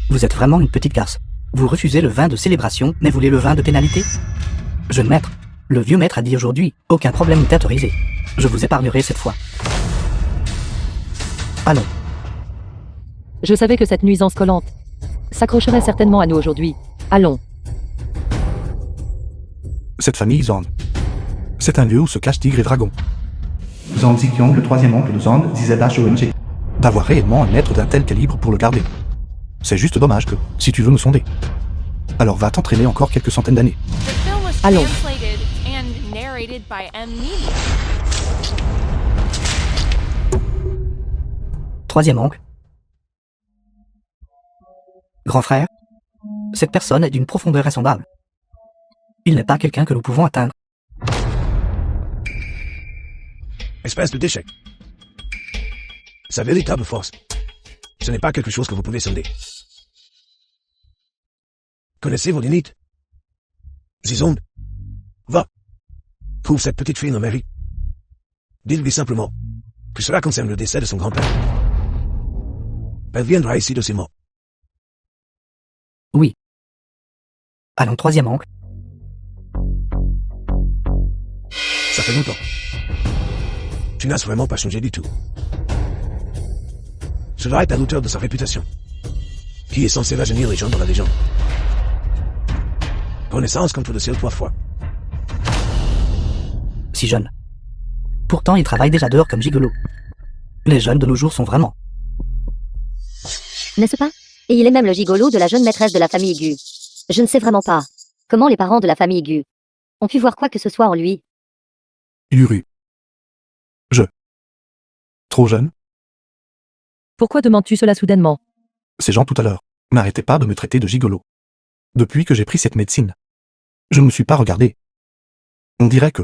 Vous êtes vraiment une petite garce. Vous refusez le vin de célébration, mais voulez le vin de pénalité? Jeune maître, Le vieux maître a dit aujourd'hui, aucun problème n'est autorisé. Je vous épargnerai cette fois. Allons. Je savais que cette nuisance collante s'accrocherait certainement à nous aujourd'hui. Allons. Cette famille Zand. C'est un lieu où se cachent tigres et dragons. Zand Zikyong, le troisième oncle de Zand, disait HONG. D'avoir réellement un être d'un tel calibre pour le garder. C'est juste dommage que, si tu veux me sonder. Alors va t'entraîner encore quelques centaines d'années. The film was Allons. translated and narrated by M Media. Troisième oncle. Grand frère. Cette personne est d'une profondeur insondable. Il n'est pas quelqu'un que nous pouvons atteindre. Espèce de déchet. Sa véritable force, ce n'est pas quelque chose que vous pouvez sonder. Connaissez vos limites. Zizond, va. Trouve cette petite fille en mairie. Dites-lui simplement que cela concerne le décès de son grand-père. Elle viendra ici de ses mots. Oui. Allons, troisième oncle. Ça fait longtemps. Tu n'as vraiment pas changé du tout. Cela est à l'auteur de sa réputation, qui est censé rajeunir les gens dans la légende. Connaissance contre le ciel 3 fois. Si jeune. Pourtant, il travaille déjà dehors comme gigolo. Les jeunes de nos jours sont vraiment. N'est-ce pas? Et il est même le gigolo de la jeune maîtresse de la famille Gu. Je ne sais vraiment pas comment les parents de la famille Gu ont pu voir quoi que ce soit en lui. Yuru. Trop jeune? Pourquoi demandes-tu cela soudainement? Ces gens tout à l'heure. N'arrêtez pas de me traiter de gigolo. Depuis que j'ai pris cette médecine, je ne me suis pas regardé. On dirait que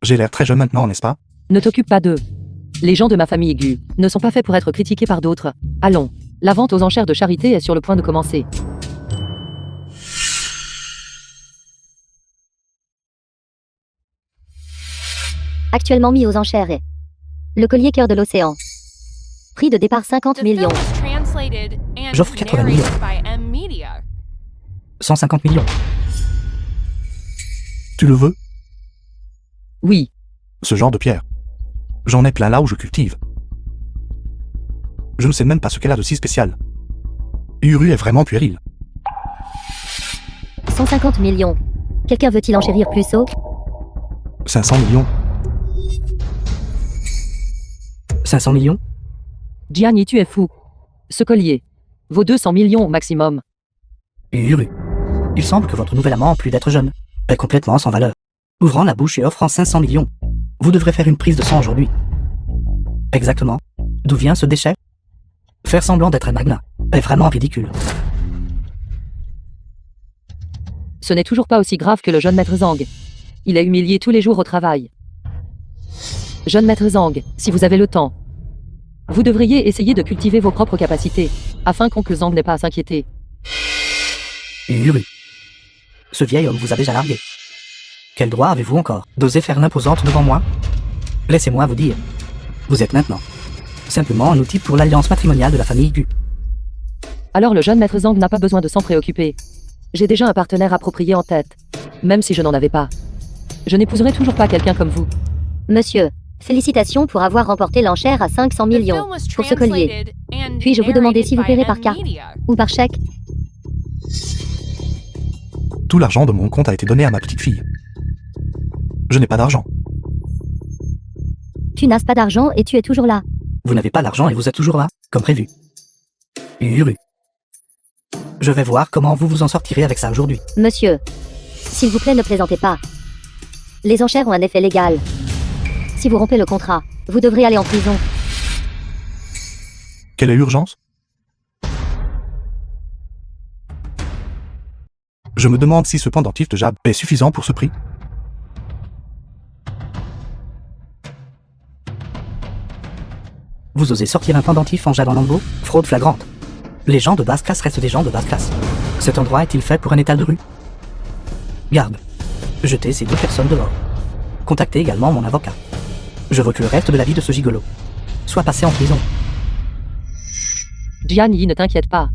j'ai l'air très jeune maintenant, n'est-ce pas? Ne t'occupe pas d'eux. Les gens de ma famille Gu ne sont pas faits pour être critiqués par d'autres. Allons. La vente aux enchères de charité est sur le point de commencer. Actuellement mis aux enchères est le collier cœur de l'océan. Prix de départ 50 The millions. film was translated and J'offre 80 narrated millions. by M Media. 150 millions. Tu le veux? Oui. Ce genre de pierre. J'en ai plein là où je cultive. Je ne sais même pas ce qu'elle a de si spécial. Yuru est vraiment puéril. 150 millions. Quelqu'un veut-il enchérir plus haut? 500 millions. 500 millions? Gianni, tu es fou. Ce collier vaut 200 millions au maximum. Yuru. Il semble que votre nouvel amant, en plus d'être jeune, est complètement sans valeur. Ouvrant la bouche et offrant 500 millions. Vous devrez faire une prise de sang aujourd'hui. Exactement. D'où vient ce déchet? Faire semblant d'être un magnat est vraiment ridicule. Ce n'est toujours pas aussi grave que le jeune maître Zhang. Il est humilié tous les jours au travail. Jeune maître Zhang, si vous avez le temps, vous devriez essayer de cultiver vos propres capacités, afin qu'oncle Zhang n'ait pas à s'inquiéter. Yuru. Ce vieil homme vous a déjà largué. Quel droit avez-vous encore d'oser faire l'imposante devant moi? Laissez-moi vous dire. Vous êtes maintenant simplement un outil pour l'alliance matrimoniale de la famille Gu. Alors le jeune maître Zhang n'a pas besoin de s'en préoccuper. J'ai déjà un partenaire approprié en tête, même si je n'en avais pas. Je n'épouserai toujours pas quelqu'un comme vous. Monsieur, félicitations pour avoir remporté l'enchère à 500 The millions film was pour ce collier. translated and Puis-je vous demander si vous narrated by paierez par M carte Media. ou par chèque? Tout l'argent de mon compte a été donné à ma petite fille. Je n'ai pas d'argent. Tu n'as pas d'argent et tu es toujours là. Vous n'avez pas l'argent et vous êtes toujours là, comme prévu. Yuru. Je vais voir comment vous vous en sortirez avec ça aujourd'hui. Monsieur, s'il vous plaît, ne plaisantez pas. Les enchères ont un effet légal. Si vous rompez le contrat, vous devrez aller en prison. Quelle est l'urgence? Je me demande si ce pendentif de jade est suffisant pour ce prix. Vous osez sortir un pendentif en jade en lambeaux? Fraude flagrante. Les gens de basse classe restent des gens de basse classe. Cet endroit est-il fait pour un étal de rue? Garde. Jetez ces deux personnes dehors. Contactez également mon avocat. Je veux que le reste de la vie de ce gigolo soit passé en prison. Gianni, ne t'inquiète pas.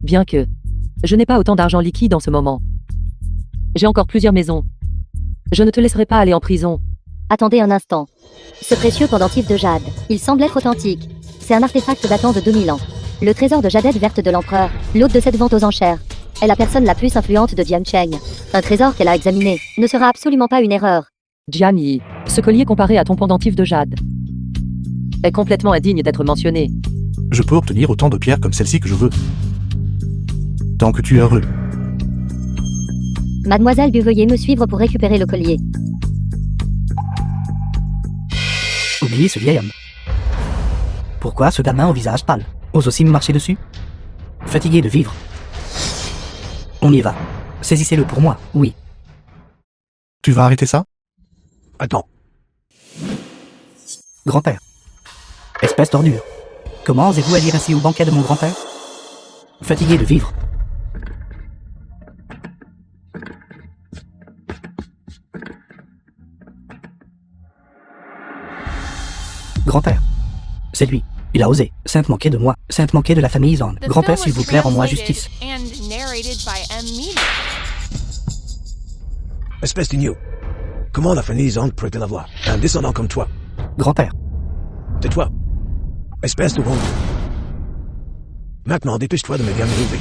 Bien que je n'ai pas autant d'argent liquide en ce moment. J'ai encore plusieurs maisons. Je ne te laisserai pas aller en prison. Attendez un instant. Ce précieux pendentif de jade, il semble être authentique. C'est un artefact datant de 2000 ans. Le trésor de jadette verte de l'empereur, l'hôte de cette vente aux enchères, est la personne la plus influente de Dian Cheng. Un trésor qu'elle a examiné ne sera absolument pas une erreur. Jian Yi, ce collier comparé à ton pendentif de jade est complètement indigne d'être mentionné. Je peux obtenir autant de pierres comme celle-ci que je veux. Tant que tu es heureux. Mademoiselle Bu, veuillez me suivre pour récupérer le collier. Oubliez ce vieil homme. Pourquoi ce gamin au visage pâle ose aussi me marcher dessus? Fatigué de vivre. On y va. Saisissez-le pour moi, oui. Tu vas arrêter ça? Attends. Grand-père. Espèce d'ordure. Comment osez-vous aller ainsi au banquet de mon grand-père? Fatigué de vivre. Grand-père. C'est lui. Il a osé. Sainte manquée de moi. Sainte manquée de la famille Zhang. The Grand-père, film s'il was vous plaît, rends-moi translated justice. and narrated by M Media. Espèce d'idiot. Comment la famille Zhang pourrait-elle avoir un descendant comme toi? Grand-père. Tais-toi. Espèce de honte. Maintenant, dépêche-toi de me bien me lever.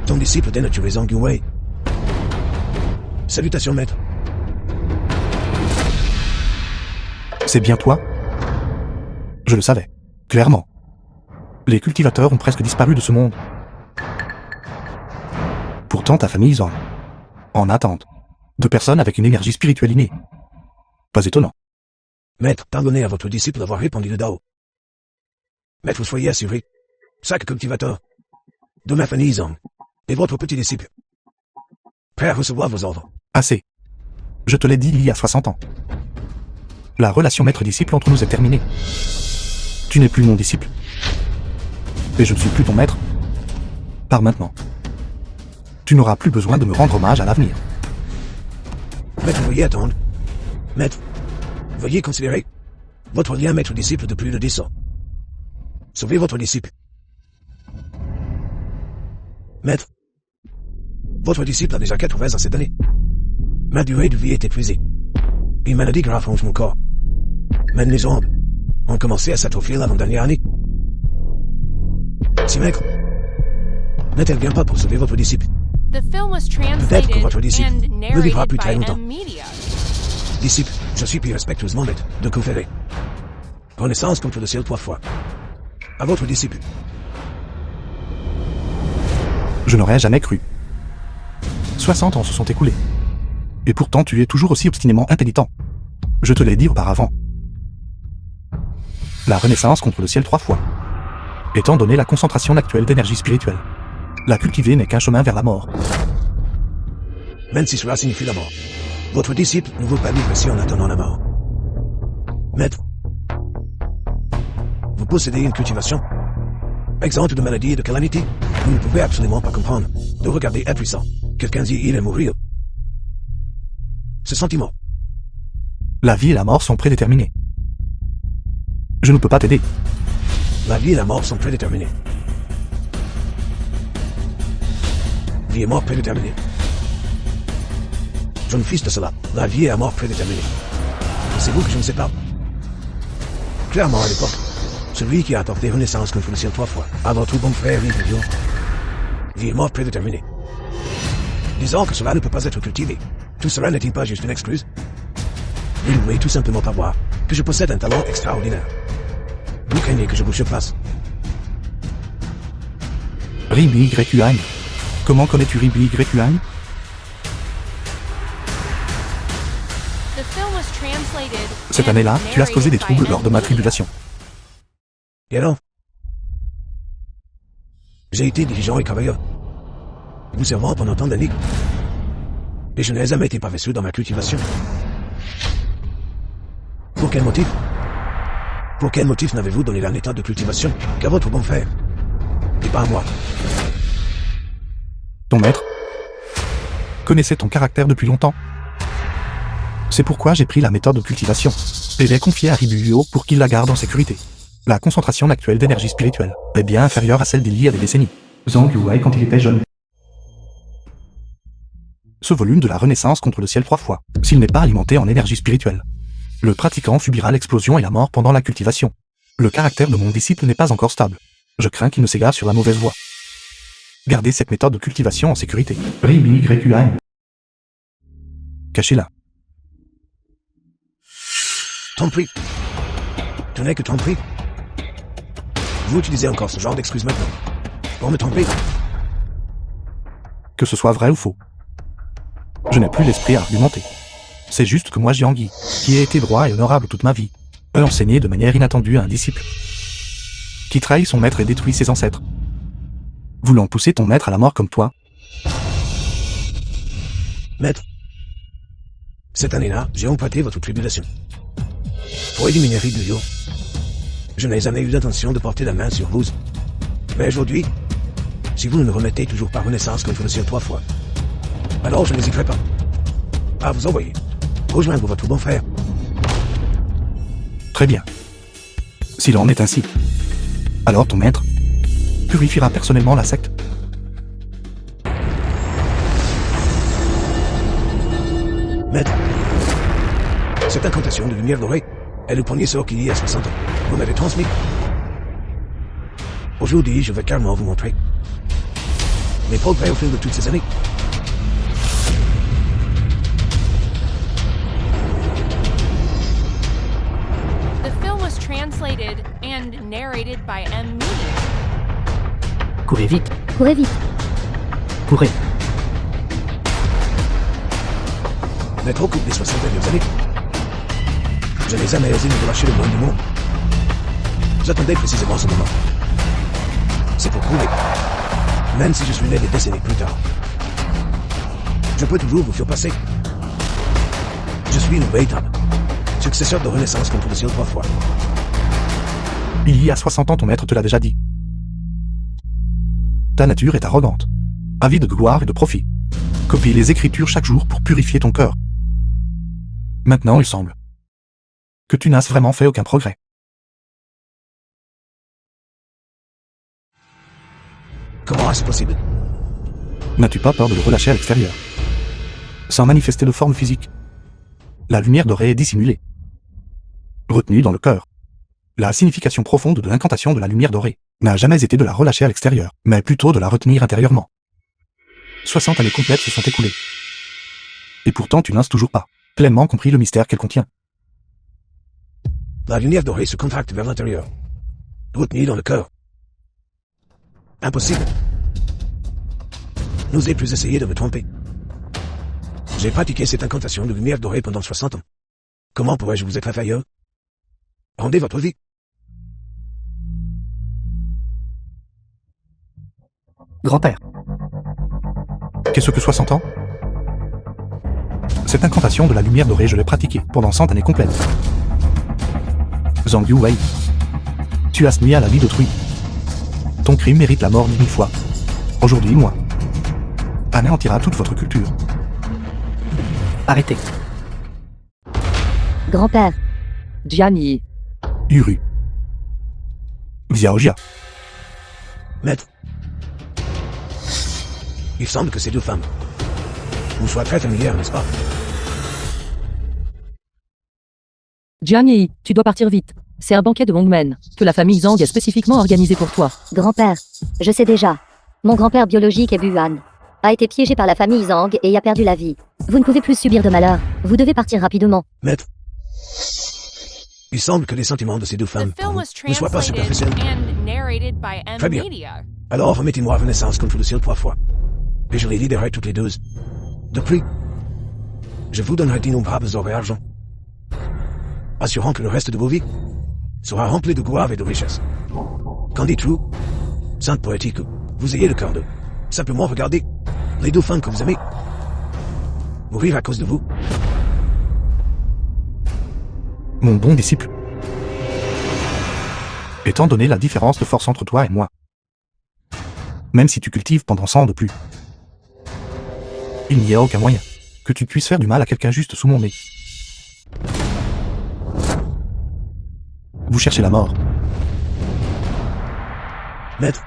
Ton disciple dénaturé Zhang Yuwei. Salutations, maître. C'est bien toi? Je le savais. Clairement. Les cultivateurs ont presque disparu de ce monde. Pourtant ta famille Zhang. En attente. De personnes avec une énergie spirituelle innée. Pas étonnant. Maître, pardonnez à votre disciple d'avoir répandu le Dao. Maître, soyez assuré. Chaque cultivateur de ma famille Zhang et votre petit disciple prêt à recevoir vos ordres. Assez. Je te l'ai dit il y a 60 ans. La relation maître-disciple entre nous est terminée. Tu n'es plus mon disciple. Et je ne suis plus ton maître. Par maintenant. Tu n'auras plus besoin de me rendre hommage à l'avenir. Maître, veuillez attendre. Maître, veuillez considérer votre lien maître-disciple de plus de 10 ans. Sauvez votre disciple. Maître, votre disciple a déjà 80 ans cette année. Ma durée de vie est épuisée. Une maladie grave ronge mon corps. Même les jambes ont commencé à s'atrophier l'avant-dernière année. Si maître n'intervient pas pour sauver votre disciple, The film was peut-être que votre translated disciple and ne vivra narrated plus très by longtemps. M Media. Disciple, je suis plus respectueusement maître de conférer renaissance contre le ciel 3 fois. À votre disciple. Je n'aurais jamais cru. 60 ans se sont écoulés. Et pourtant tu es toujours aussi obstinément impénitent. Je te l'ai dit auparavant. La renaissance contre le ciel 3 fois. Étant donné la concentration actuelle d'énergie spirituelle, la cultiver n'est qu'un chemin vers la mort. Même si cela signifie la mort. Votre disciple ne vaut pas vivre ici en attendant la mort. Maître, vous possédez une cultivation exempte de maladies et de calamités. Vous ne pouvez absolument pas comprendre de regarder impuissant quelqu'un dit il est mourir. Ce sentiment. La vie et la mort sont prédéterminées. Je ne peux pas t'aider. La vie et la mort sont prédéterminées. Vie et mort prédéterminées. Jeune fils de cela, la vie et la mort prédéterminées. C'est vous que je ne sais pas. Clairement à l'époque, celui qui a apporté renaissance contre le ciel 3 fois, à votre bon frère Rivion. Vie et mort prédéterminée. Disons que cela ne peut pas être cultivé. Tout cela n'est-il pas juste une excuse? Il voulait tout simplement pas voir que je possède un talent extraordinaire. Vous craignez que je vous surpasse. Ribi Yuan. Comment connais-tu Ribi Yuan? The film was translated Cette and année-là, tu as causé des narrated troubles by lors de M ma Media. tribulation. Et alors? J'ai été dirigeant et travailleur. Vous servant pendant tant d'années. Et je n'ai jamais été paresseux dans ma cultivation. Pour quel motif? Pour quel motif n'avez-vous donné un état de cultivation qu'à votre bon frère? Et pas à moi. Ton maître connaissait ton caractère depuis longtemps. C'est pourquoi j'ai pris la méthode de cultivation et l'ai confiée à Ribuyo pour qu'il la garde en sécurité. La concentration actuelle d'énergie spirituelle est bien inférieure à celle d'il y a des décennies. Zhang Yuwei quand il était jeune. Ce volume de la renaissance contre le ciel 3 fois, s'il n'est pas alimenté en énergie spirituelle. Le pratiquant subira l'explosion et la mort pendant la cultivation. Le caractère de mon disciple n'est pas encore stable. Je crains qu'il ne s'égare sur la mauvaise voie. Gardez cette méthode de cultivation en sécurité. Ribi-Y-U-A-N. Cachez-la. Tromperie. Tu n'es que tromperie. Vous utilisez encore ce genre d'excuse maintenant. Pour me tromper. Que ce soit vrai ou faux. Je n'ai plus l'esprit à argumenter. C'est juste que moi Jiangyi, qui ai été droit et honorable toute ma vie, a enseigné de manière inattendue à un disciple, qui trahit son maître et détruit ses ancêtres, voulant pousser ton maître à la mort comme toi. Maître, cette année-là, j'ai emprunté votre tribulation. Pour éliminer Ribuyo, je n'ai jamais eu l'intention de porter la main sur vous. Mais aujourd'hui, si vous ne me remettez toujours par renaissance contre le ciel 3 fois, alors je n'hésiterai pas à vous envoyer rejoindre votre bon frère. Très bien. S'il en est ainsi, alors ton maître purifiera personnellement la secte. Maître, cette incantation de lumière dorée est le premier sort qu'il y a 60 ans. Vous m'avez transmis. Aujourd'hui, je vais carrément vous montrer mes progrès au fil de toutes ces années. The film was translated and narrated by M. Media. Courez vite, Courez vite. courez. Maître, au cours des 60 dernières années, je n'ai jamais osé me relâcher le moins du monde. J'attendais précisément ce moment. C'est pour prouver, même si je suis né des décennies plus tard, je peux toujours vous faire passer. Je suis une véritable successeur de renaissance contre le ciel 3 fois. Il y a 60 ans ton maître te l'a déjà dit. Ta nature est arrogante, avide de gloire et de profit. Copie les Écritures chaque jour pour purifier ton cœur. Maintenant il semble que tu n'as vraiment fait aucun progrès. Comment est-ce possible? N'as-tu pas peur de le relâcher à l'extérieur, sans manifester de forme physique? La lumière dorée est dissimulée, retenue dans le cœur. La signification profonde de l'incantation de la lumière dorée n'a jamais été de la relâcher à l'extérieur, mais plutôt de la retenir intérieurement. 60 années complètes se sont écoulées. Et pourtant tu n'as toujours pas pleinement compris le mystère qu'elle contient. La lumière dorée se contracte vers l'intérieur, retenue dans le cœur. Impossible. N'osez plus essayer de me tromper. J'ai pratiqué cette incantation de lumière dorée pendant 60 ans. Comment pourrais-je vous être inférieur? Rendez votre vie. Grand-père, Qu'est-ce que 60 ans? Cette incantation de la lumière dorée, je l'ai pratiquée pendant 100 années complètes. Zhang Yuwei, tu as nuit à la vie d'autrui. Ton crime mérite la mort 10 000 fois. Aujourd'hui, moi, anéantira toute votre culture. arrêtez. Grand-père, Jiangyi, Uru. Xiaojia. Maître, il semble que ces deux femmes vous soient très familières, n'est-ce pas? Jiangyi, tu dois partir vite. C'est un banquet de Hongmen, que la famille Zhang a spécifiquement organisé pour toi. grand-père, je sais déjà. Mon grand-père biologique est Buan. A été piégé par la famille Zhang et y a perdu la vie. Vous ne pouvez plus subir de malheur. Vous devez partir rapidement. Maître, il semble que les sentiments de ces deux The femmes film was ne soient pas translated superficiels. and narrated by M. Très bien. Media. Alors remettez-moi Renaissance contre le ciel 3 fois. Et je les libérerai toutes les deux. Depuis, je vous donnerai d'innombrables or et argent, assurant que le reste de vos vies sera rempli de gloire et de richesse. Qu'en dites-vous, sainte poétique, vous ayez le cœur de simplement regarder les deux femmes que vous aimez mourir à cause de vous? Mon bon disciple. Étant donné la différence de force entre toi et moi, même si tu cultives pendant 100 ans de plus, il n'y a aucun moyen que tu puisses faire du mal à quelqu'un juste sous mon nez. Vous cherchez la mort. Maître,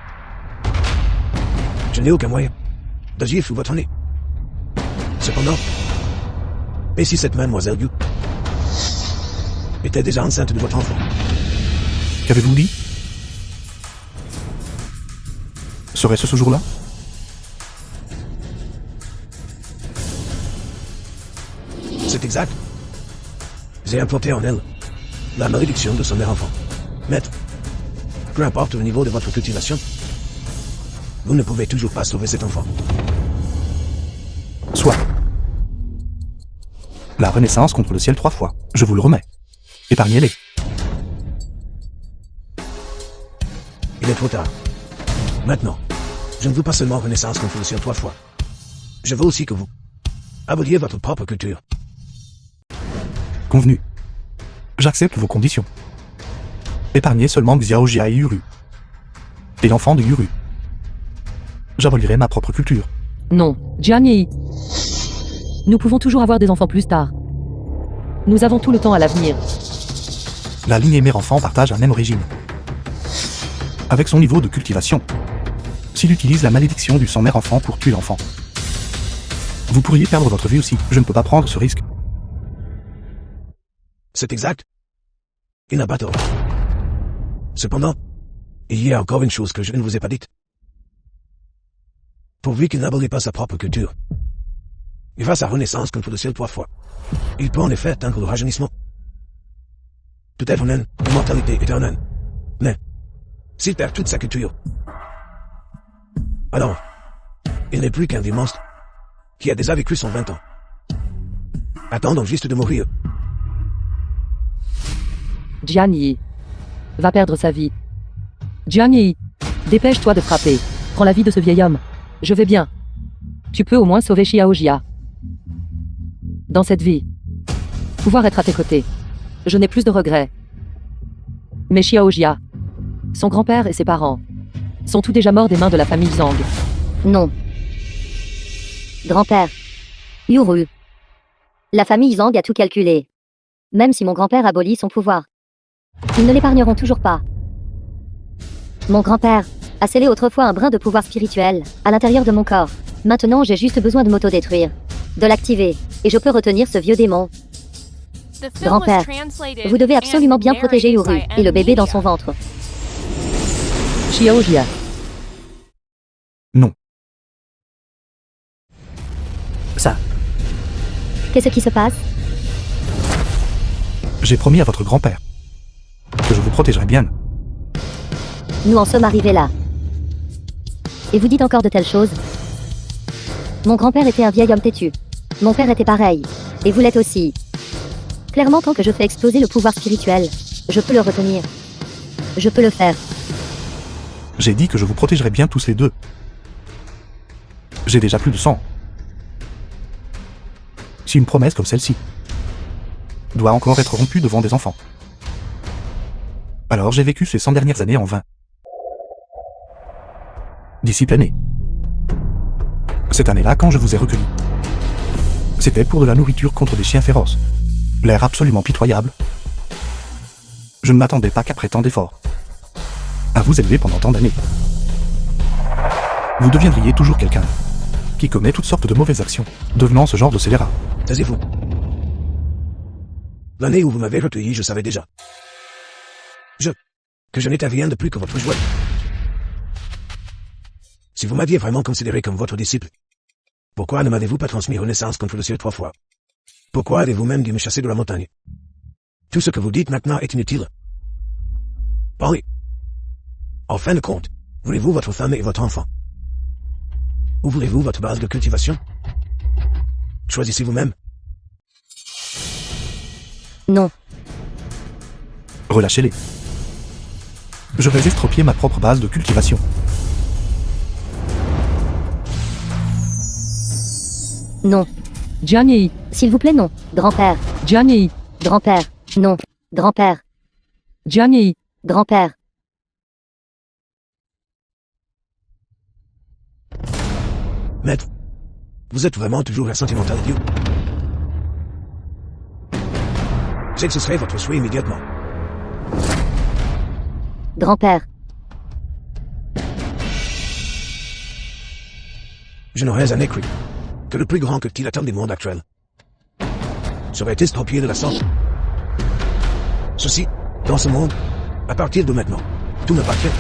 je n'ai aucun moyen d'agir sous votre nez. Cependant, et si cette mademoiselle Yu était déjà enceinte de votre enfant? Qu'avez-vous dit? Serait-ce ce jour-là? C'est exact. J'ai implanté en elle la malédiction de son mère enfant. Maître, peu importe le niveau de votre cultivation, vous ne pouvez toujours pas sauver cet enfant. Soit. La renaissance contre le ciel 3 fois. Je vous le remets. Épargnez-les. Il est trop tard. Maintenant, je ne veux pas seulement renaissance contre le ciel 3 fois. Je veux aussi que vous aboliez votre propre culture. Convenu. J'accepte vos conditions. Épargnez seulement Xiaojia et Yuru. Et l'enfant de Yuru. J'abolirai ma propre culture. Non, Jiang Yi. Nous pouvons toujours avoir des enfants plus tard. Nous avons tout le temps à l'avenir. La lignée mère-enfant partage un même régime. Avec son niveau de cultivation, s'il utilise la malédiction du sang mère-enfant pour tuer l'enfant, vous pourriez perdre votre vie aussi. Je ne peux pas prendre ce risque. C'est exact. Il n'a pas tort. Cependant, il y a encore une chose que je ne vous ai pas dite. Pourvu qu'il n'abolit pas sa propre culture, il va sa renaissance contre le ciel 3 fois. Il peut en effet atteindre le rajeunissement. Peut-être naine, l'immortalité éternelle. Mais, s'il perd toute sa culture, alors, il n'est plus qu'un des monstres qui a déjà vécu 120 ans. Attendant juste de mourir. Jiang Yi va perdre sa vie. Jiang Yi, dépêche-toi de frapper. Prends la vie de ce vieil homme. Je vais bien. Tu peux au moins sauver Xiaojia. Dans cette vie, pouvoir être à tes côtés. Je n'ai plus de regrets. Mais Xiaojia, son grand-père et ses parents, sont tous déjà morts des mains de la famille Zhang. Non. Grand-père. Yuru. La famille Zhang a tout calculé. Même si mon grand-père abolit son pouvoir, ils ne l'épargneront toujours pas. Mon grand-père a scellé autrefois un brin de pouvoir spirituel à l'intérieur de mon corps. Maintenant, j'ai juste besoin de m'auto-détruire, de l'activer, et je peux retenir ce vieux démon. The film Grand-père, was translated vous devez absolument and bien protéger narrated Yuru by et le bébé dans Media. son ventre. Xiaojia. Non. Ça, Qu'est-ce qui se passe? J'ai promis à votre grand-père que je vous protégerai bien. Nous en sommes arrivés là. Et vous dites encore de telles choses? Mon grand-père était un vieil homme têtu. Mon père était pareil. Et vous l'êtes aussi. Clairement, tant que je fais exploser le pouvoir spirituel, je peux le retenir. Je peux le faire. J'ai dit que je vous protégerai bien tous les deux. J'ai déjà plus de sang. Si une promesse comme celle-ci doit encore être rompue devant des enfants, alors j'ai vécu ces 100 dernières années en vain. Discipliné. Cette année-là, quand je vous ai recueilli, c'était pour de la nourriture contre des chiens féroces. L'air absolument pitoyable. Je ne m'attendais pas qu'après tant d'efforts, à vous élever pendant tant d'années, vous deviendriez toujours quelqu'un qui commet toutes sortes de mauvaises actions, devenant ce genre de scélérat. Taisez-vous. L'année où vous m'avez recueilli, je savais déjà que je n'étais rien de plus que votre jouet. Si vous m'aviez vraiment considéré comme votre disciple, pourquoi ne m'avez-vous pas transmis renaissance contre le ciel 3 fois? Pourquoi avez-vous même dû me chasser de la montagne? Tout ce que vous dites maintenant est inutile. Parlez. En fin de compte, voulez-vous votre femme et votre enfant? Ou voulez-vous votre base de cultivation? Choisissez vous-même. Non. Relâchez-les. Je vais estropier ma propre base de cultivation. Non. Jiang Yi. S'il vous plaît, non. Grand-père. Jiang Yi. Grand-père. Non. Grand-père. Jiang Yi. Grand-père. Maître, vous êtes vraiment toujours un sentimental idiot. J'exaucerai votre souhait immédiatement. Grand-père, Je n'aurais jamais cru que le plus grand que qu'il attend du monde actuel serait estropié de la sorte. Ceci, dans ce monde, à partir de maintenant, tout m'appartient.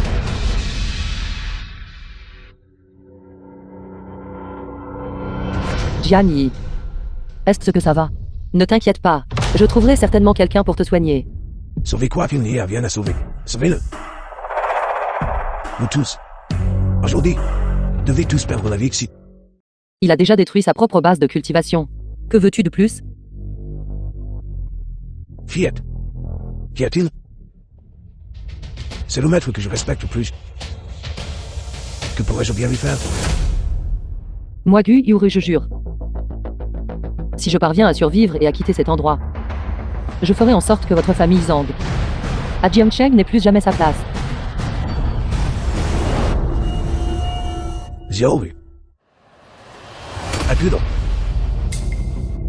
Gianni. Est-ce que ça va? Ne t'inquiète pas. Je trouverai certainement quelqu'un pour te soigner. Sauvez quoi qu'il n'y ait rien à sauver. Sauvez-le. Vous tous. Aujourd'hui, devez tous perdre la vie ici. Il a déjà détruit sa propre base de cultivation. Que veux-tu de plus? Fillette. Qu'y a-t-il? C'est le maître que je respecte le plus. Que pourrais-je bien lui faire? Moi, Gu Yuru, je jure. Si je parviens à survivre et à quitter cet endroit, je ferai en sorte que votre famille Zhang, à Jiangcheng, n'ait plus jamais sa place. Xiaoyu. Acudo.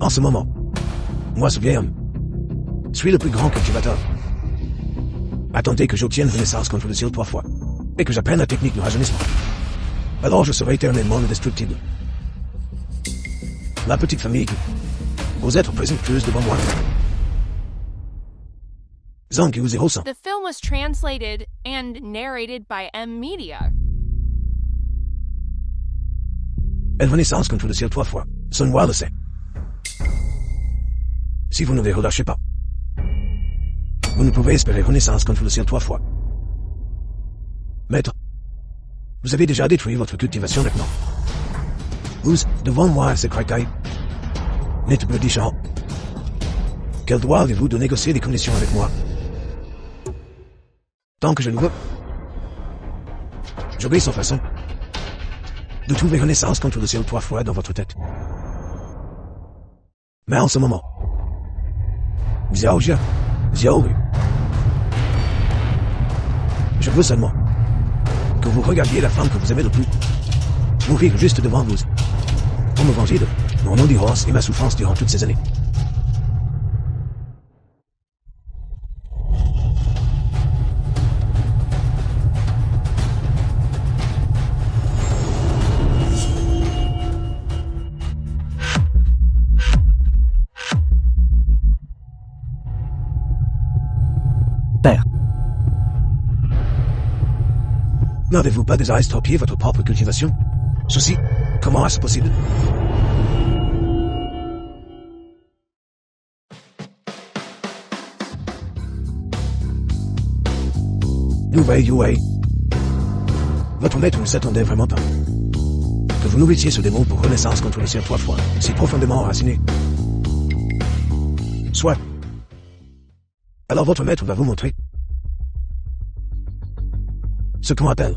En ce moment, moi ce vieil homme, suis le plus grand cultivateur. Attendez que j'obtienne renaissance contre le ciel 3 fois, et que j'apprenne la technique du rajeunissement. Alors je serai éternellement indestructible. La petite famille, vous êtes présenteuse devant moi. Zhang Yu 01. The film was translated and narrated by M Media. Elle renaissance contre le ciel 3 fois. Son moi le sait. Si vous ne les relâchez pas, vous ne pouvez espérer renaissance contre le ciel 3 fois. Maître, vous avez déjà détruit votre cultivation maintenant. Vous, devant moi, c'est Krakai. N'êtes plus différent. Quel droit avez-vous de négocier des conditions avec moi? Tant que je le veux, j'obéis sans façon de trouver renaissance contre le ciel 3 fois dans votre tête. Mais en ce moment, Xiaoyu, je veux seulement que vous regardiez la femme que vous aimez le plus mourir juste devant vous, pour me venger de mon endurance et ma souffrance durant toutes ces années. Père, N'avez-vous pas déjà estropié votre propre cultivation? Ceci, comment est-ce possible? Yue. Votre maître ne s'attendait vraiment pas que vous nourrissiez ce démon pour renaissance contre le ciel 3 fois, si profondément enraciné. Soit. Alors votre maître va vous montrer ce qu'on appelle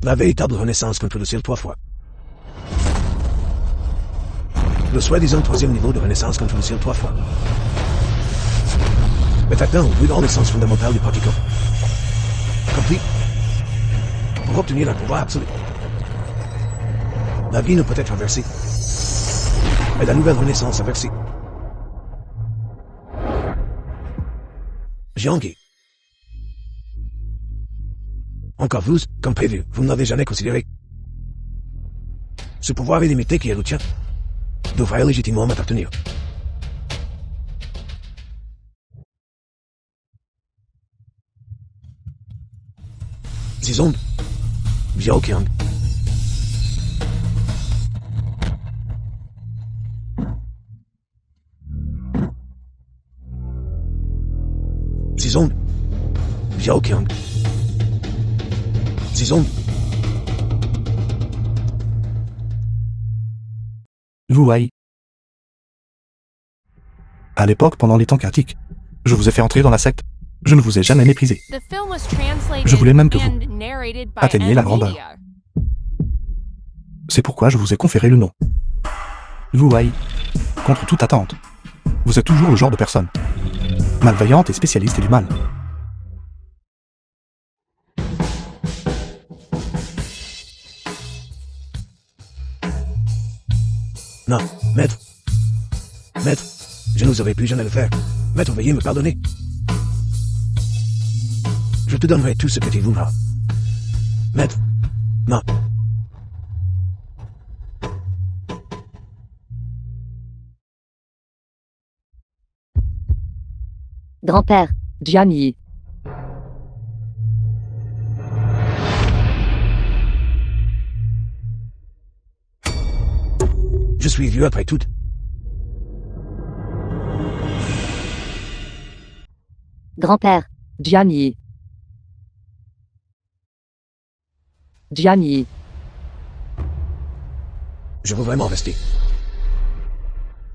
la véritable renaissance contre le ciel 3 fois. Le soi-disant 3e niveau de renaissance contre le ciel 3 fois. Mais atteint au but dans l'essence fondamentale du pratiquant. Compris? Pour obtenir un pouvoir absolu, la vie ne peut être inversée, et la nouvelle renaissance inversée. Jiangyi. Encore vous, comme prévu, vous ne l'avez jamais considéré. Ce pouvoir illimité qui est le tien devrait légitimement m'appartenir. Zizong, Xiaoqiang. Zizong, Xiaoqiang. Zizong. Wu Wei. À l'époque, pendant les temps critiques, je vous ai fait entrer dans la secte. Je ne vous ai jamais méprisé. The film was translated Je voulais même que vous and narrated by atteigniez la M grandeur. Media. C'est pourquoi je vous ai conféré le nom. Wu Wei. Contre toute attente. Vous êtes toujours le genre de personne malveillante et spécialiste du mal. Non, maître. Maître, je n'oserais plus jamais le faire. Maître, veuillez me pardonner. te donnerai tout ce que tu voudras. Maître. Non. Grand-père, Jian-Yi. Je suis vieux après tout. grand-père, Jian-Yi. Jian-Yi. Je veux vraiment rester.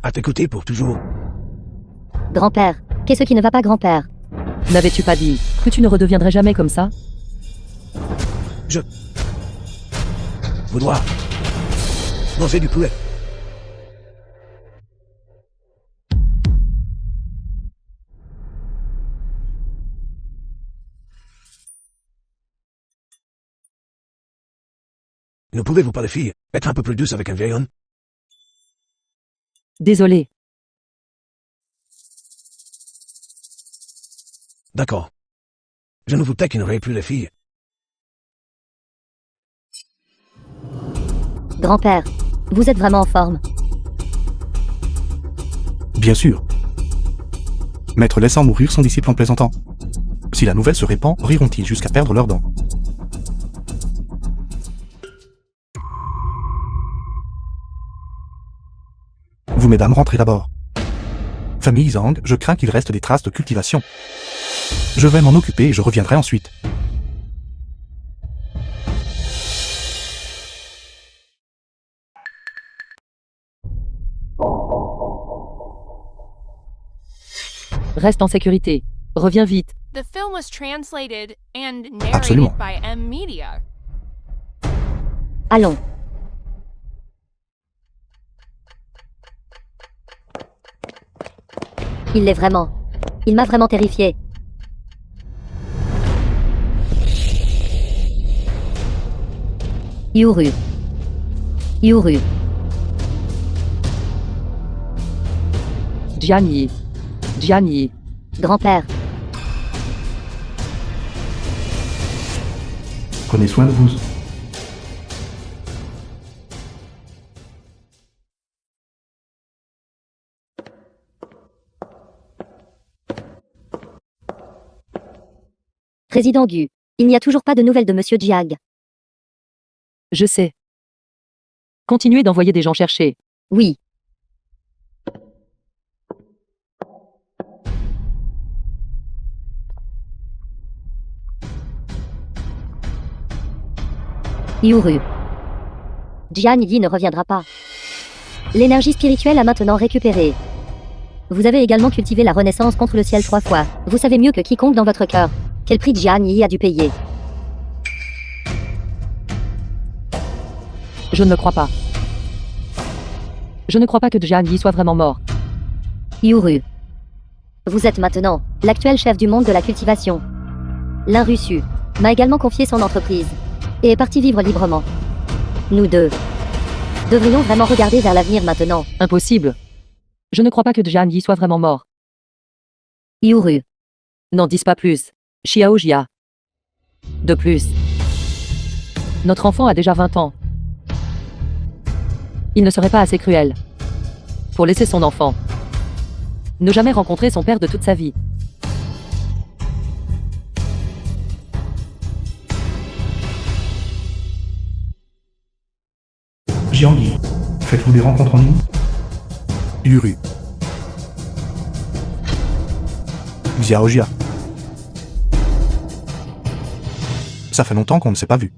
À tes côtés pour toujours. grand-père. Qu'est-ce qui ne va pas, grand-père? N'avais-tu pas dit que tu ne redeviendrais jamais comme ça? Vouloir. Manger du poulet. Ne pouvez-vous pas, les filles, être un peu plus douce avec un vieil homme? Désolé. D'accord. Je ne vous taquinerai plus, les filles. Grand-père, vous êtes vraiment en forme. Bien sûr. Maître laissant mourir son disciple en plaisantant. Si la nouvelle se répand, riront-ils jusqu'à perdre leurs dents. Vous, mesdames, rentrez d'abord. Famille Zhang, je crains qu'il reste des traces de cultivation. Je vais m'en occuper et je reviendrai ensuite. Reste en sécurité. Reviens vite. The film was translated and narrated Absolument. by M Media. Allons. Il l'est vraiment. Il m'a vraiment terrifié. Yuru. Yuru. Jian-Yi. Jian-Yi. Grand-père, Prenez soin de vous. Président Gu. Il n'y a toujours pas de nouvelles de Monsieur Jiag. Je sais. Continuez d'envoyer des gens chercher. Oui. Yuru. Jian Yi ne reviendra pas. L'énergie spirituelle a maintenant récupéré. Vous avez également cultivé la renaissance contre le ciel 3 fois. Vous savez mieux que quiconque dans votre cœur quel prix Jian Yi a dû payer. Je ne le crois pas. Je ne crois pas que Jian-Yi soit vraiment mort. Yuru. Vous êtes maintenant l'actuel chef du monde de la cultivation. L'un Russu m'a également confié son entreprise et est parti vivre librement. Nous deux devrions vraiment regarder vers l'avenir maintenant. Impossible. Je ne crois pas que Jian-Yi soit vraiment mort. Yuru. N'en dis pas plus. Xiao Jia. De plus. Notre enfant a déjà 20 ans. Il ne serait pas assez cruel pour laisser son enfant ne jamais rencontrer son père de toute sa vie. Jiangyi, faites-vous des rencontres en ligne? Yuru. Xiaojia. Ça fait longtemps qu'on ne s'est pas vu.